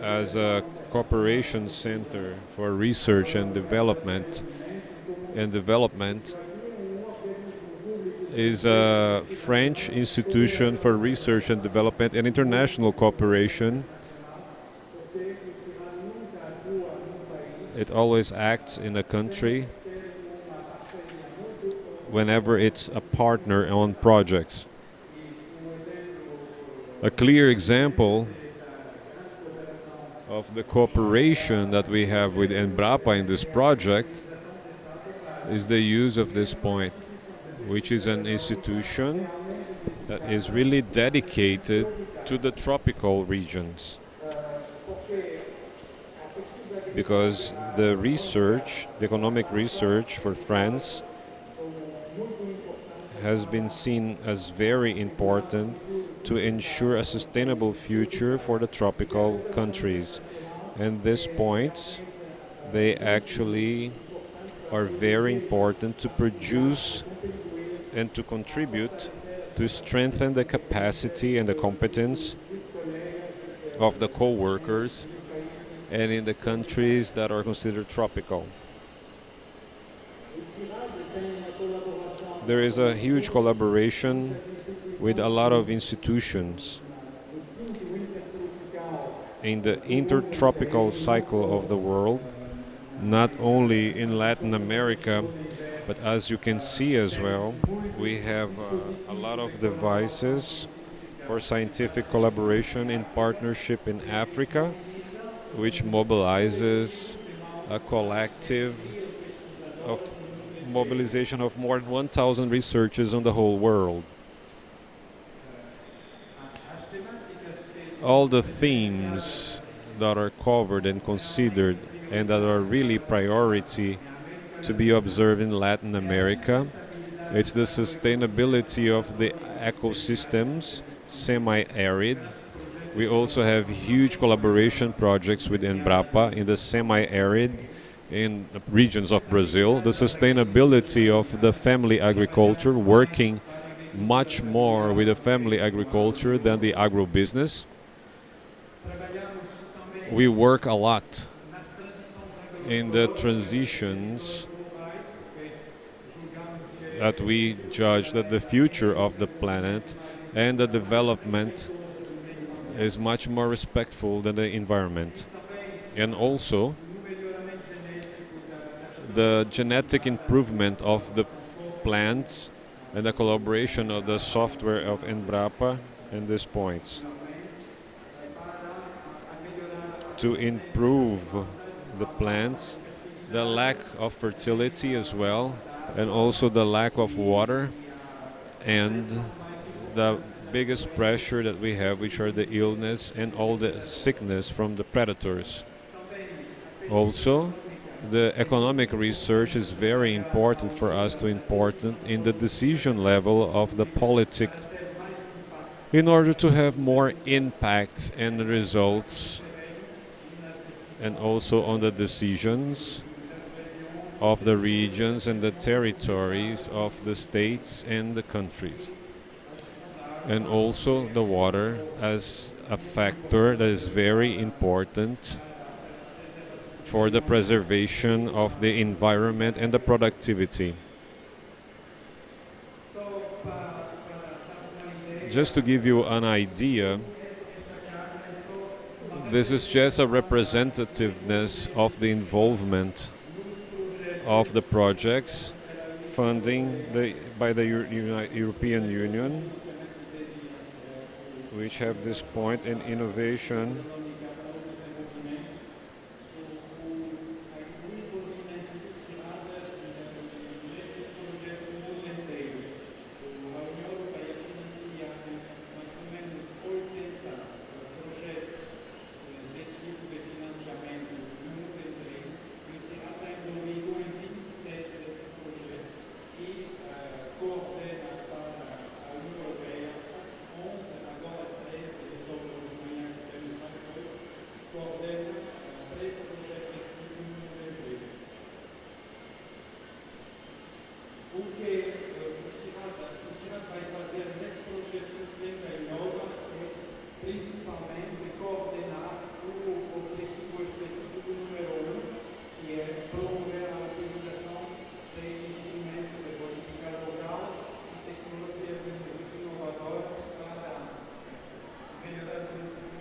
as a cooperation center for research and development, is a French institution for research and development and international cooperation. It always acts in a country whenever it's a partner on projects. A clear example of the cooperation that we have with EMBRAPA in this project is the use of this point, which is an institution that is really dedicated to the tropical regions. Because the research, the economic research for France has been seen as very important to ensure a sustainable future for the tropical countries. And these points, they actually are very important to produce and to contribute to strengthen the capacity and the competence of the co-workers and in the countries that are considered tropical. There is a huge collaboration with a lot of institutions in the intertropical cycle of the world, not only in Latin America, but as you can see as well, we have a lot of devices for scientific collaboration in partnership in Africa, which mobilizes a collective of mobilization of more than 1,000 researchers on the whole world. All the themes that are covered and considered and that are really priority to be observed in Latin America, it's the sustainability of the ecosystems, semi-arid. We also have huge collaboration projects with EMBRAPA in the semi-arid in the regions of Brazil, the sustainability of the family agriculture, working much more with the family agriculture than the agribusiness. We work a lot in the transitions that we judge that the future of the planet and the development is much more respectful than the environment. And also the genetic improvement of the plants and the collaboration of the software of EMBRAPA in these points to improve the plants, the lack of fertility as well, and also the lack of water, and the biggest pressure that we have, which are the illness and all the sickness from the predators. Also, the economic research is very important for us to important in the decision level of the politic in order to have more impact and results, and also on the decisions of the regions and the territories of the states and the countries. And also the water as a factor that is very important for the preservation of the environment and the productivity. Just to give you an idea, this is just a representativeness of the involvement of the projects funding by the European Union, which have this point in innovation.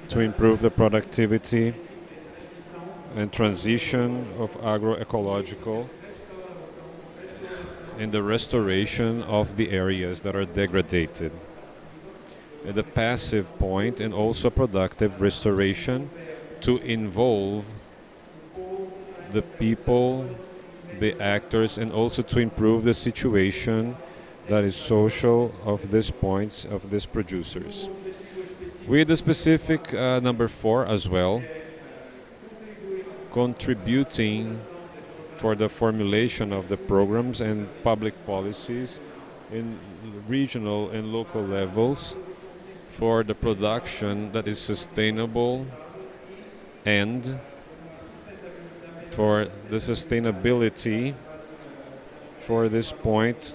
To improve the productivity and transition of agroecological and the restoration of the areas that are degraded. At the passive point and also productive restoration to involve the people, the actors, and also to improve the situation that is social of these points of these producers. With the specific number 4 as well, contributing for the formulation of the programs and public policies in regional and local levels for the production that is sustainable and for the sustainability for this point.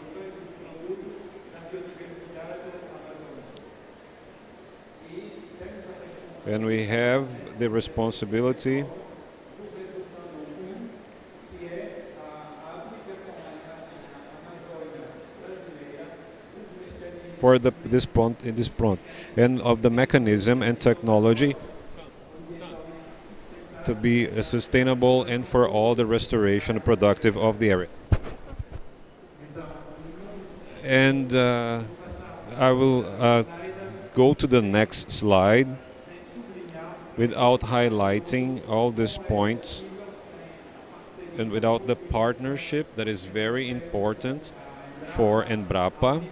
And we have the responsibility for this point and of the mechanism and technology to be sustainable and for all the restoration productive of the area. And I will go to the next slide without highlighting all these points and without the partnership that is very important for EMBRAPA,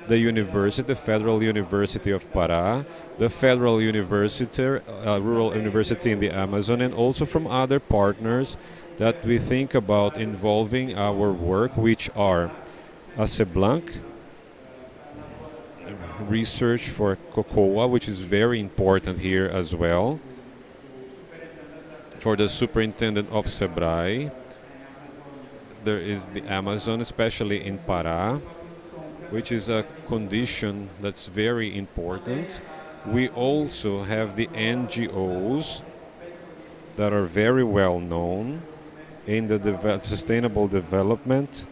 the university, the Federal University of Pará, the Federal University, Rural University in the Amazon, and also from other partners that we think about involving our work, which are Seblanc, research for cocoa, which is very important here as well, for the superintendent of Sebrae. There is the Amazon, especially in Pará, which is a condition that's very important. We also have the NGOs that are very well known in the sustainable development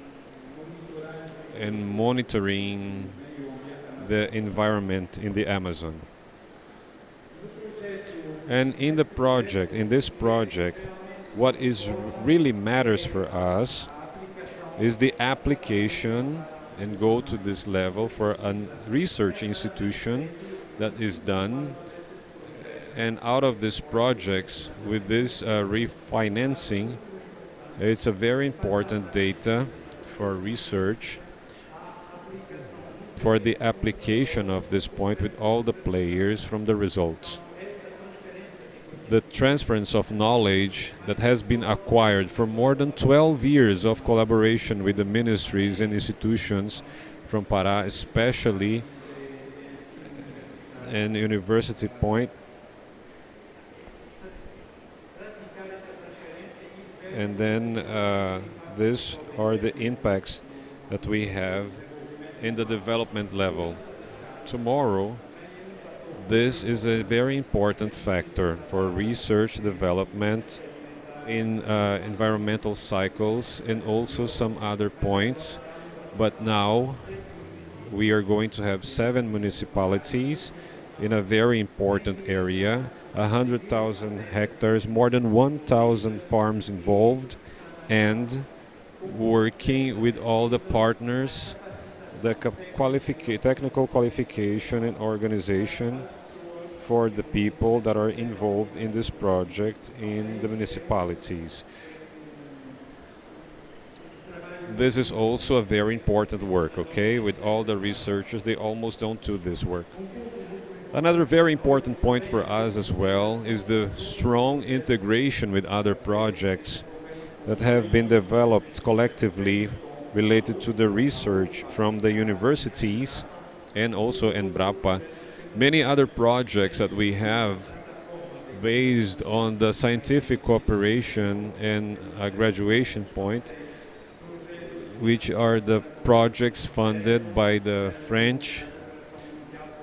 and monitoring the environment in the Amazon. And in this project, what is really matters for us is the application and go to this level for a research institution that is done. And out of these projects, with this refinancing, it's a very important data for research, for the application of this point with all the players from the results. The transference of knowledge that has been acquired from more than 12 years of collaboration with the ministries and institutions from Pará, especially and University Point, and then these are the impacts that we have in the development level. Tomorrow, this is a very important factor for research development in environmental cycles and also some other points. But now we are going to have 7 municipalities in a very important area, 100,000 hectares, more than 1,000 farms involved, and working with all the partners, the technical qualification and organization for the people that are involved in this project in the municipalities. This is also a very important work, okay? With all the researchers, they almost don't do this work. Another very important point for us as well is the strong integration with other projects that have been developed collectively related to the research from the universities and also EMBRAPA. Many other projects that we have based on the scientific cooperation and a graduation point, which are the projects funded by the French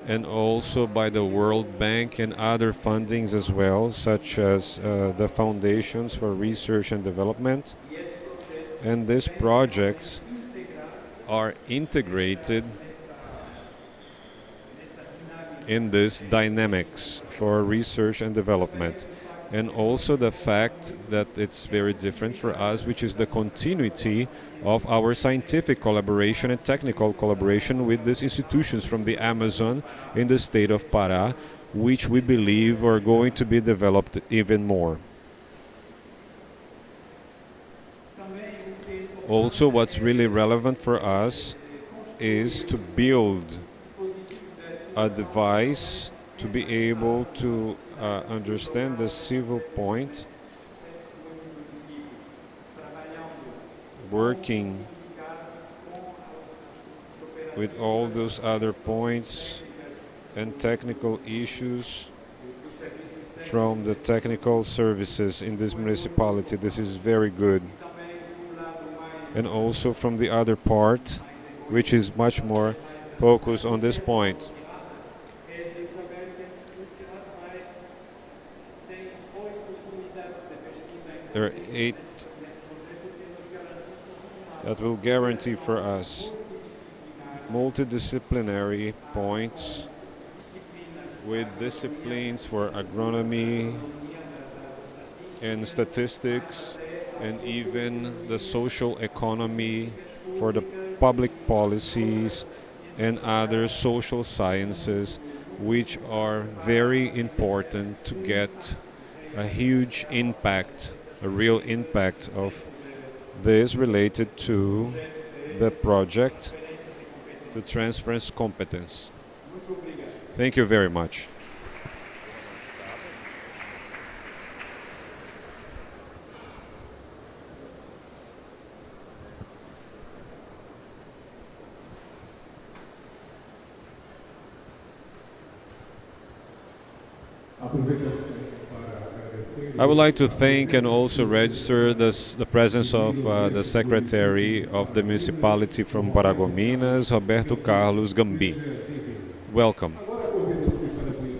and also by the World Bank and other fundings as well, such as the foundations for research and development. And these projects are integrated in this dynamics for research and development. And also the fact that it's very different for us, which is the continuity of our scientific collaboration and technical collaboration with these institutions from the Amazon in the state of Pará, which we believe are going to be developed even more. Also, what's really relevant for us is to build a device to be able to understand the civil point, working with all those other points and technical issues from the technical services in this municipality. This is very good. And also from the other part, which is much more focused on this point. There are 8 that will guarantee for us multidisciplinary points with disciplines for agronomy and statistics and even the social economy for the public policies and other social sciences, which are very important to get a huge impact, a real impact of this related to the project to transfer competence. Thank you very much. I would like to thank and also register the presence of the Secretary of the Municipality from Paragominas, Roberto Carlos Gambi. Welcome.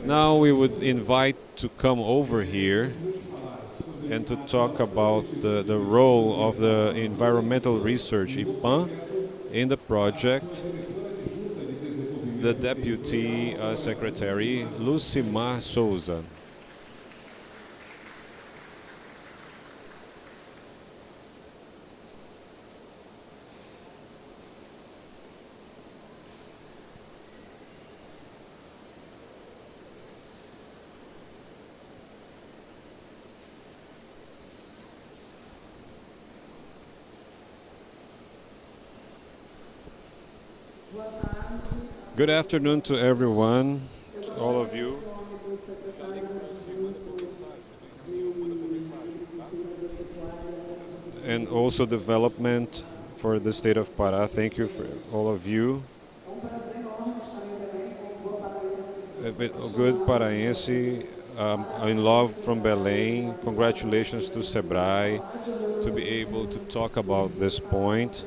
Now we would invite to come over here and to talk about the role of the environmental research IPAM in the project, the Deputy Secretary, Lucimar Souza. Good afternoon to everyone, all of you. And also development for the state of Pará. Thank you for all of you. Good Paraense, in love from Belém. Congratulations to Sebrae to be able to talk about this point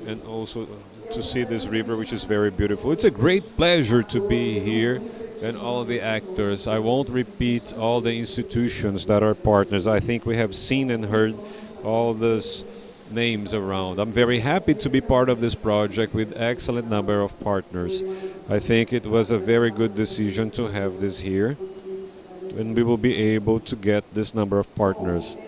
and also to see this river, which is very beautiful. It's a great pleasure to be here and all the actors. I won't repeat all the institutions that are partners. I think we have seen and heard all these names around. I'm very happy to be part of this project with excellent number of partners. I think it was a very good decision to have this here, and we will be able to get this number of partners.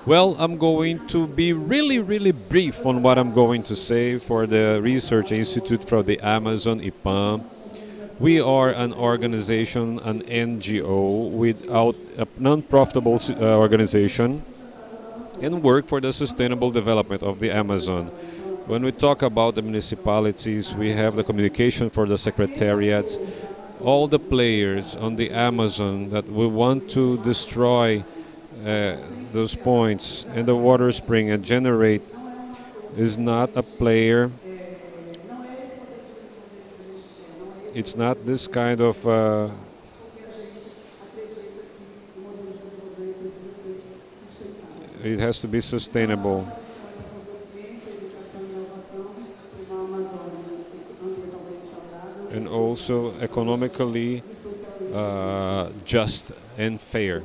Well, I'm going to be really brief on what I'm going to say for the Research Institute for the Amazon, IPAM. We are an organization, an NGO, without a non-profitable organization, and work for the sustainable development of the Amazon. When we talk about the municipalities, we have the communication for the secretariats, all the players on the Amazon that we want to destroy those points and the water spring and generate is not a player. It's not this kind of it has to be sustainable. And also economically just and fair.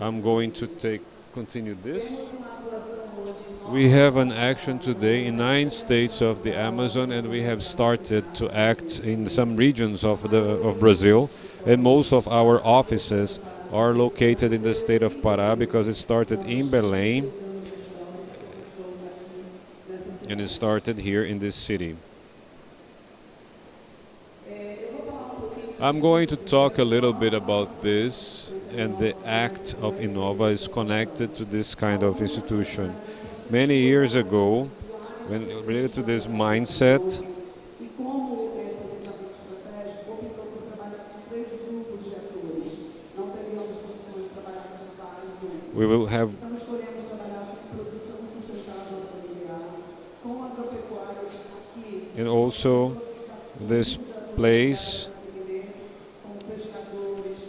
I'm going to continue this. We have an action today in 9 states of the Amazon, and we have started to act in some regions of Brazil, and most of our offices are located in the state of Pará because it started in Belém and it started here in this city. I'm going to talk a little bit about this, and the act of Inova is connected to this kind of institution. Many years ago, when related to this mindset, we will have and also this place,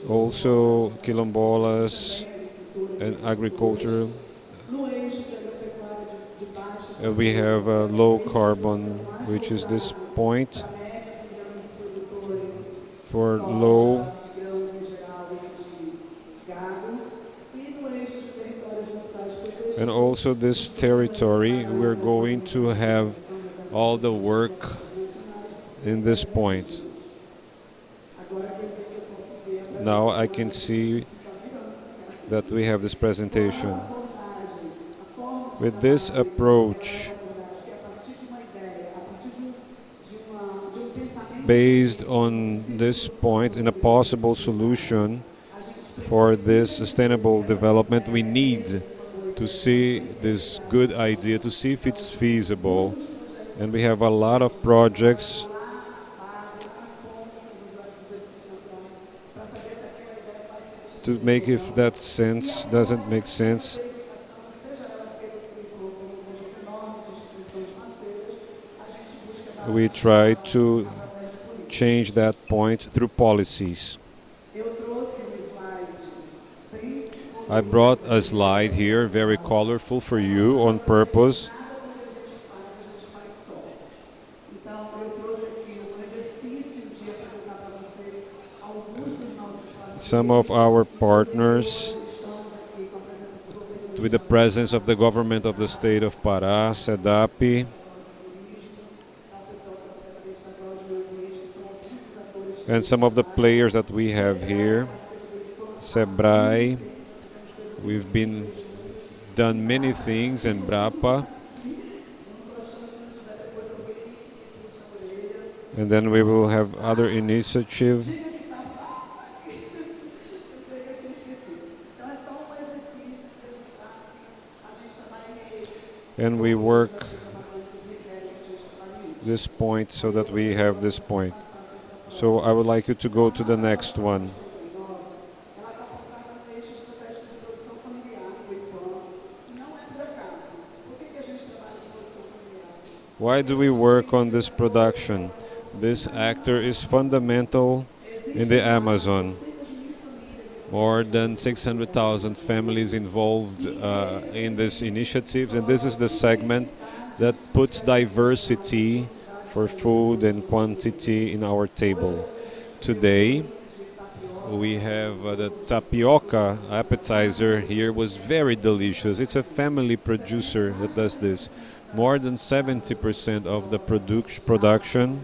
also quilombolas and agriculture. We have low carbon, which is this point for low. And also this territory, we're going to have all the work in this point. Now I can see that we have this presentation. With this approach, based on this point in a possible solution for this sustainable development, we need to see this good idea, to see if it's feasible. And we have a lot of projects to make if that sense doesn't make sense. We try to change that point through policies. I brought a slide here, very colorful for you on purpose. Some of our partners, with the presence of the government of the state of Pará, SEDAP, and some of the players that we have here, Sebrae. We've done many things, EMBRAPA, and then we will have other initiatives. And we work this point so that we have this point. So I would like you to go to the next one. Ela está focada no eixo estratégico de produção familiar, o IPAM, e não é por acaso. Por que a gente trabalha com produção familiar? Why do we work on this production? This actor is fundamental in the Amazon. More than 600,000 families involved in these initiatives, and this is the segment that puts diversity for food and quantity in our table. Today, we have the tapioca appetizer here, was very delicious. It's a family producer that does this. More than 70% of the production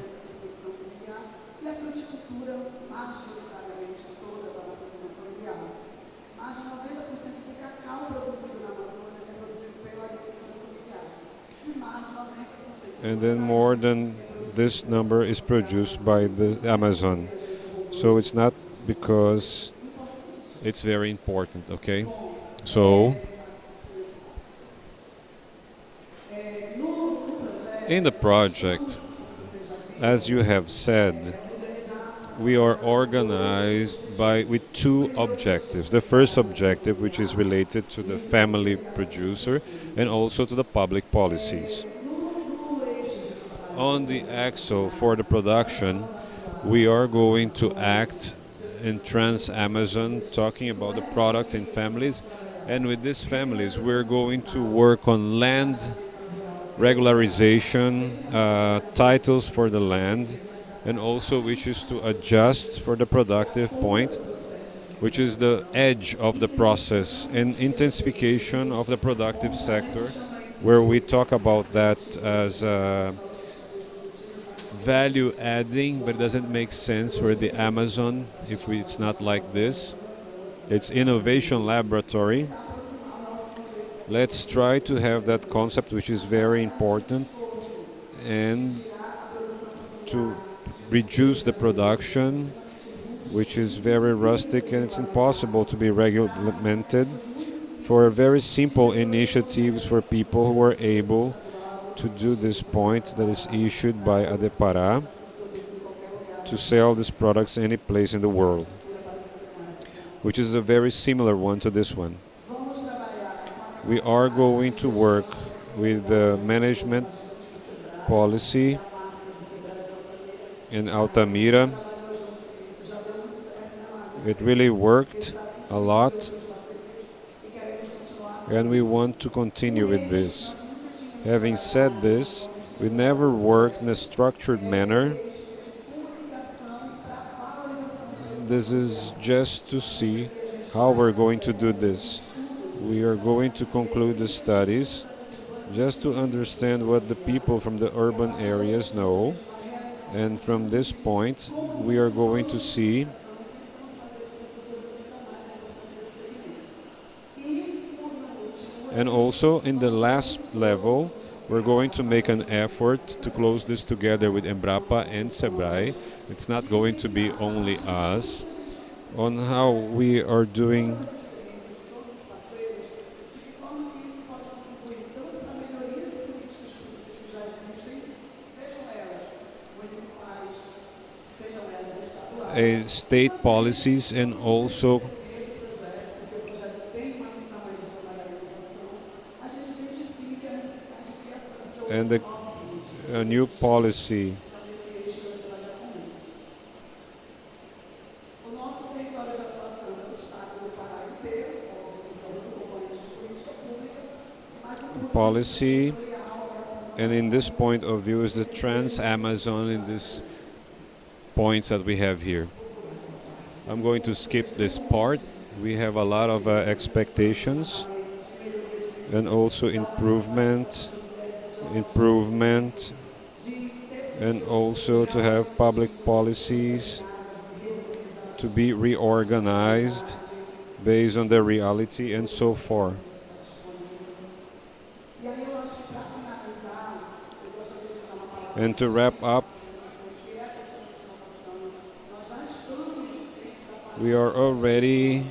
E a fruticultura, majoritariamente toda está na produção familiar. Mais de 90% do cacau produzido na Amazônia é produzido pela agricultura familiar. E mais de 90% and then more than this number is produced by the Amazon. So it's not because it's very important, okay? So in the project, as you have said, we are organized with two objectives. The first objective, which is related to the family producer and also to the public policies. On the axle for the production, we are going to act in Trans-Amazon, talking about the products in families. And with these families, we're going to work on land regularization, titles for the land, and also which is to adjust for the productive point, which is the edge of the process, and intensification of the productive sector, where we talk about that as value adding, but it doesn't make sense for the Amazon if it's not like this. It's innovation laboratory. Let's try to have that concept, which is very important, and to reduce the production, which is very rustic and it's impossible to be regulated, for very simple initiatives for people who are able to do this point that is issued by Pará to sell these products any place in the world, which is a very similar one to this one. We are going to work with the management policy in Altamira. It really worked a lot, and we want to continue with this. Having said this, we never worked in a structured manner. This is just to see how we're going to do this. We are going to conclude the studies just to understand what the people from the urban areas know, and from this point we are going to see and also in the last level we're going to make an effort to close this together with EMBRAPA and Sebrae. It's not going to be only us on how we are doing state policies and also and a new policy. Policy, and in this point of view is the Trans-Amazon in this points that we have here. I'm going to skip this part. We have a lot of expectations and also improvement, and also to have public policies to be reorganized based on the reality and so forth. And to wrap up, we are already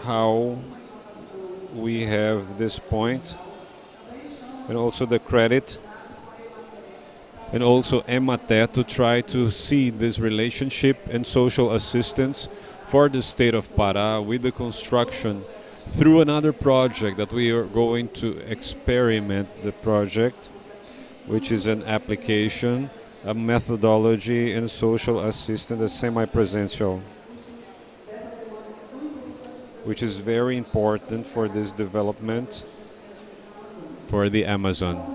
how we have this point and also the credit and also EMATE to try to see this relationship and social assistance for the state of Pará with the construction through another project that we are going to experiment the project, which is an application, a methodology and social assistance, a semi-presential, which is very important for this development for the Amazon.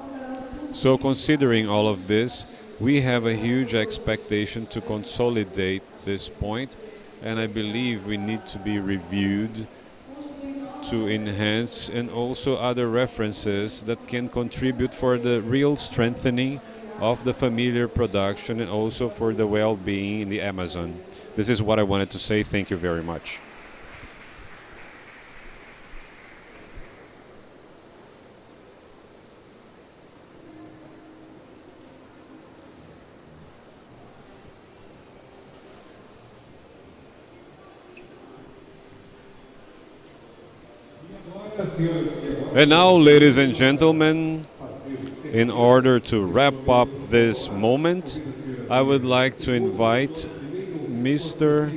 So considering all of this, we have a huge expectation to consolidate this point, and I believe we need to be reviewed to enhance and also other references that can contribute for the real strengthening of the familiar production and also for the well-being in the Amazon. This is what I wanted to say. Thank you very much. And now, ladies and gentlemen, in order to wrap up this moment, I would like to invite Mr.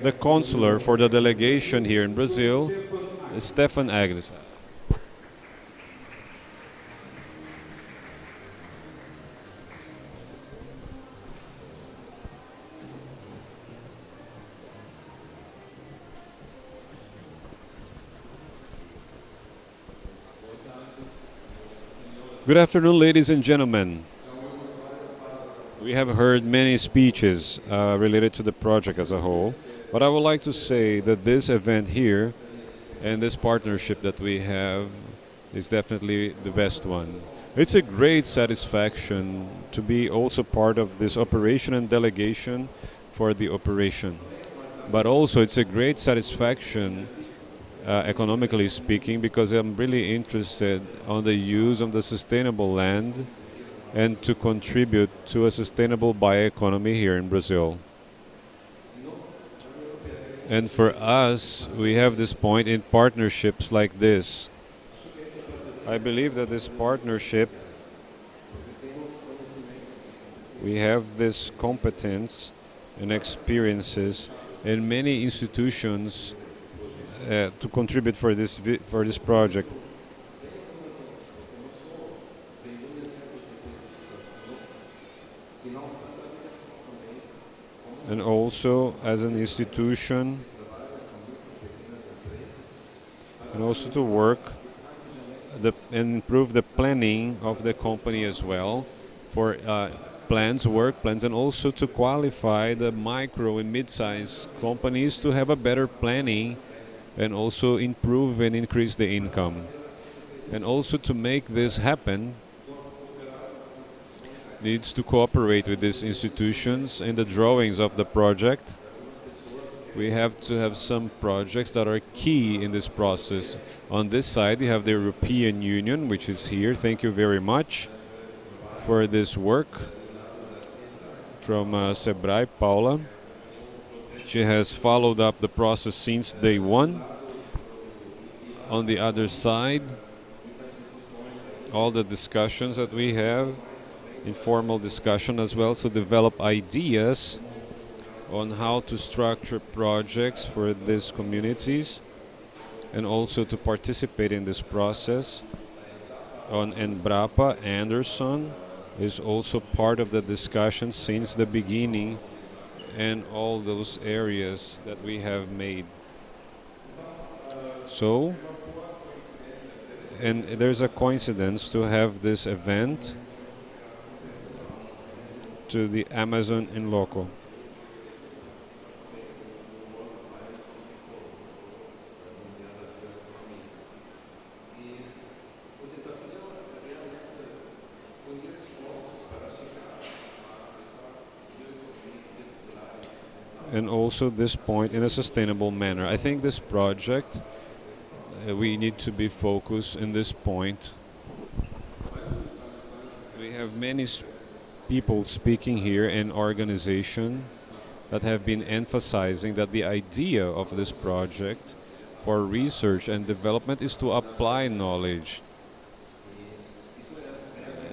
the Consular for the delegation here in Brazil, Stefan Agnes. Good afternoon, ladies and gentlemen. We have heard many speeches related to the project as a whole, but I would like to say that this event here and this partnership that we have is definitely the best one. It's a great satisfaction to be also part of this operation and delegation for the operation. But also it's a great satisfaction economically speaking, because I'm really interested on the use of the sustainable land and to contribute to a sustainable bioeconomy here in Brazil. And for us, we have this point in partnerships like this. I believe that this partnership, we have this competence and experiences in many institutions to contribute for this project. And also as an institution, and also to work and improve the planning of the company as well for work plans, and also to qualify the micro and mid-sized companies to have a better planning and also improve and increase the income. And also to make this happen, needs to cooperate with these institutions in the drawings of the project. We have to have some projects that are key in this process. On this side, you have the European Union, which is here. Thank you very much for this work from Sebrae, Paula. She has followed up the process since day one. On the other side, all the discussions that we have, informal discussion as well, to develop ideas on how to structure projects for these communities and also to participate in this process. On EMBRAPA, Anderson is also part of the discussion since the beginning, and all those areas that we have made. So, and there's a coincidence to have this event to the Amazon in loco. And also this point in a sustainable manner. I think this project, we need to be focused in this point. We have many people speaking here in organization that have been emphasizing that the idea of this project for research and development is to apply knowledge.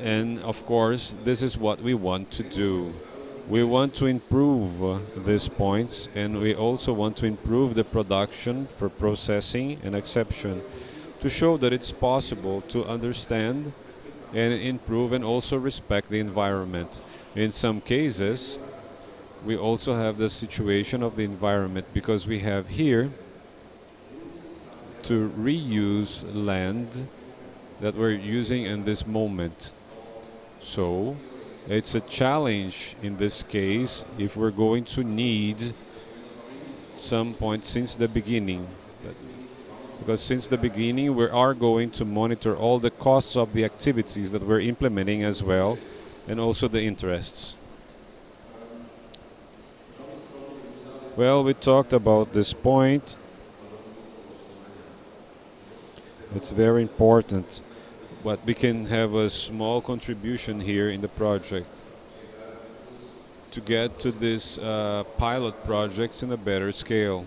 And of course, this is what we want to do. We want to improve these points, and we also want to improve the production for processing and exception to show that it's possible to understand and improve and also respect the environment. In some cases, we also have the situation of the environment because we have here to reuse land that we're using in this moment. So it's a challenge in this case if we're going to need some point since the beginning. Because since the beginning we are going to monitor all the costs of the activities that we're implementing as well, and also the interests. Well, we talked about this point. It's very important, but we can have a small contribution here in the project to get to these pilot projects in a better scale.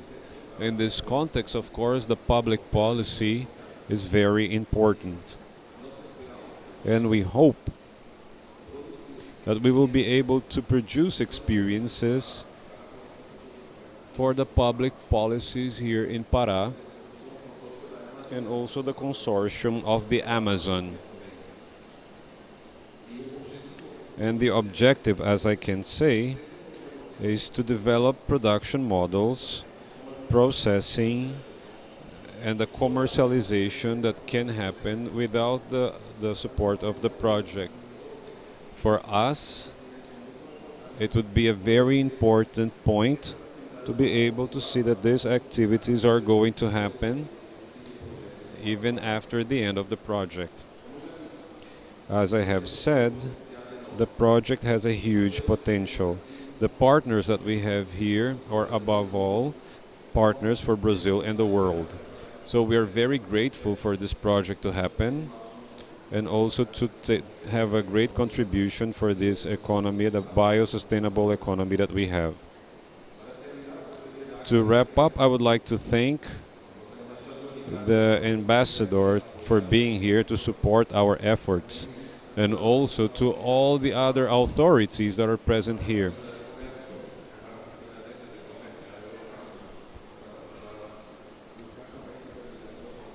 In this context, of course, the public policy is very important. And we hope that we will be able to produce experiences for the public policies here in Pará, and also the consortium of the Amazon. And the objective, as I can say, is to develop production models, processing, and the commercialization that can happen without the support of the project. For us, it would be a very important point to be able to see that these activities are going to happen even after the end of the project. As I have said, the project has a huge potential. The partners that we have here are above all partners for Brazil and the world. So we are very grateful for this project to happen, and also to have a great contribution for this economy, the bio-sustainable economy that we have. To wrap up, I would like to thank the ambassador for being here to support our efforts, and also to all the other authorities that are present here.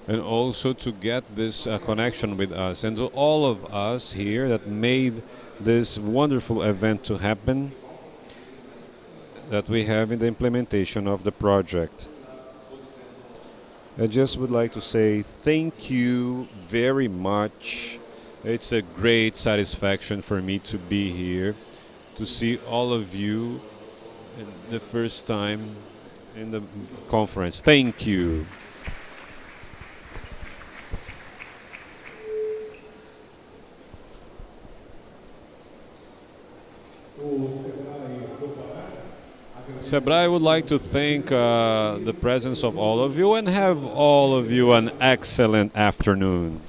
And also to get this connection with us, and to all of us here that made this wonderful event to happen that we have in the implementation of the project. I just would like to say thank you very much. It's a great satisfaction for me to be here, to see all of you the first time in the conference. Thank you. Sebrae would like to thank the presence of all of you and have all of you an excellent afternoon.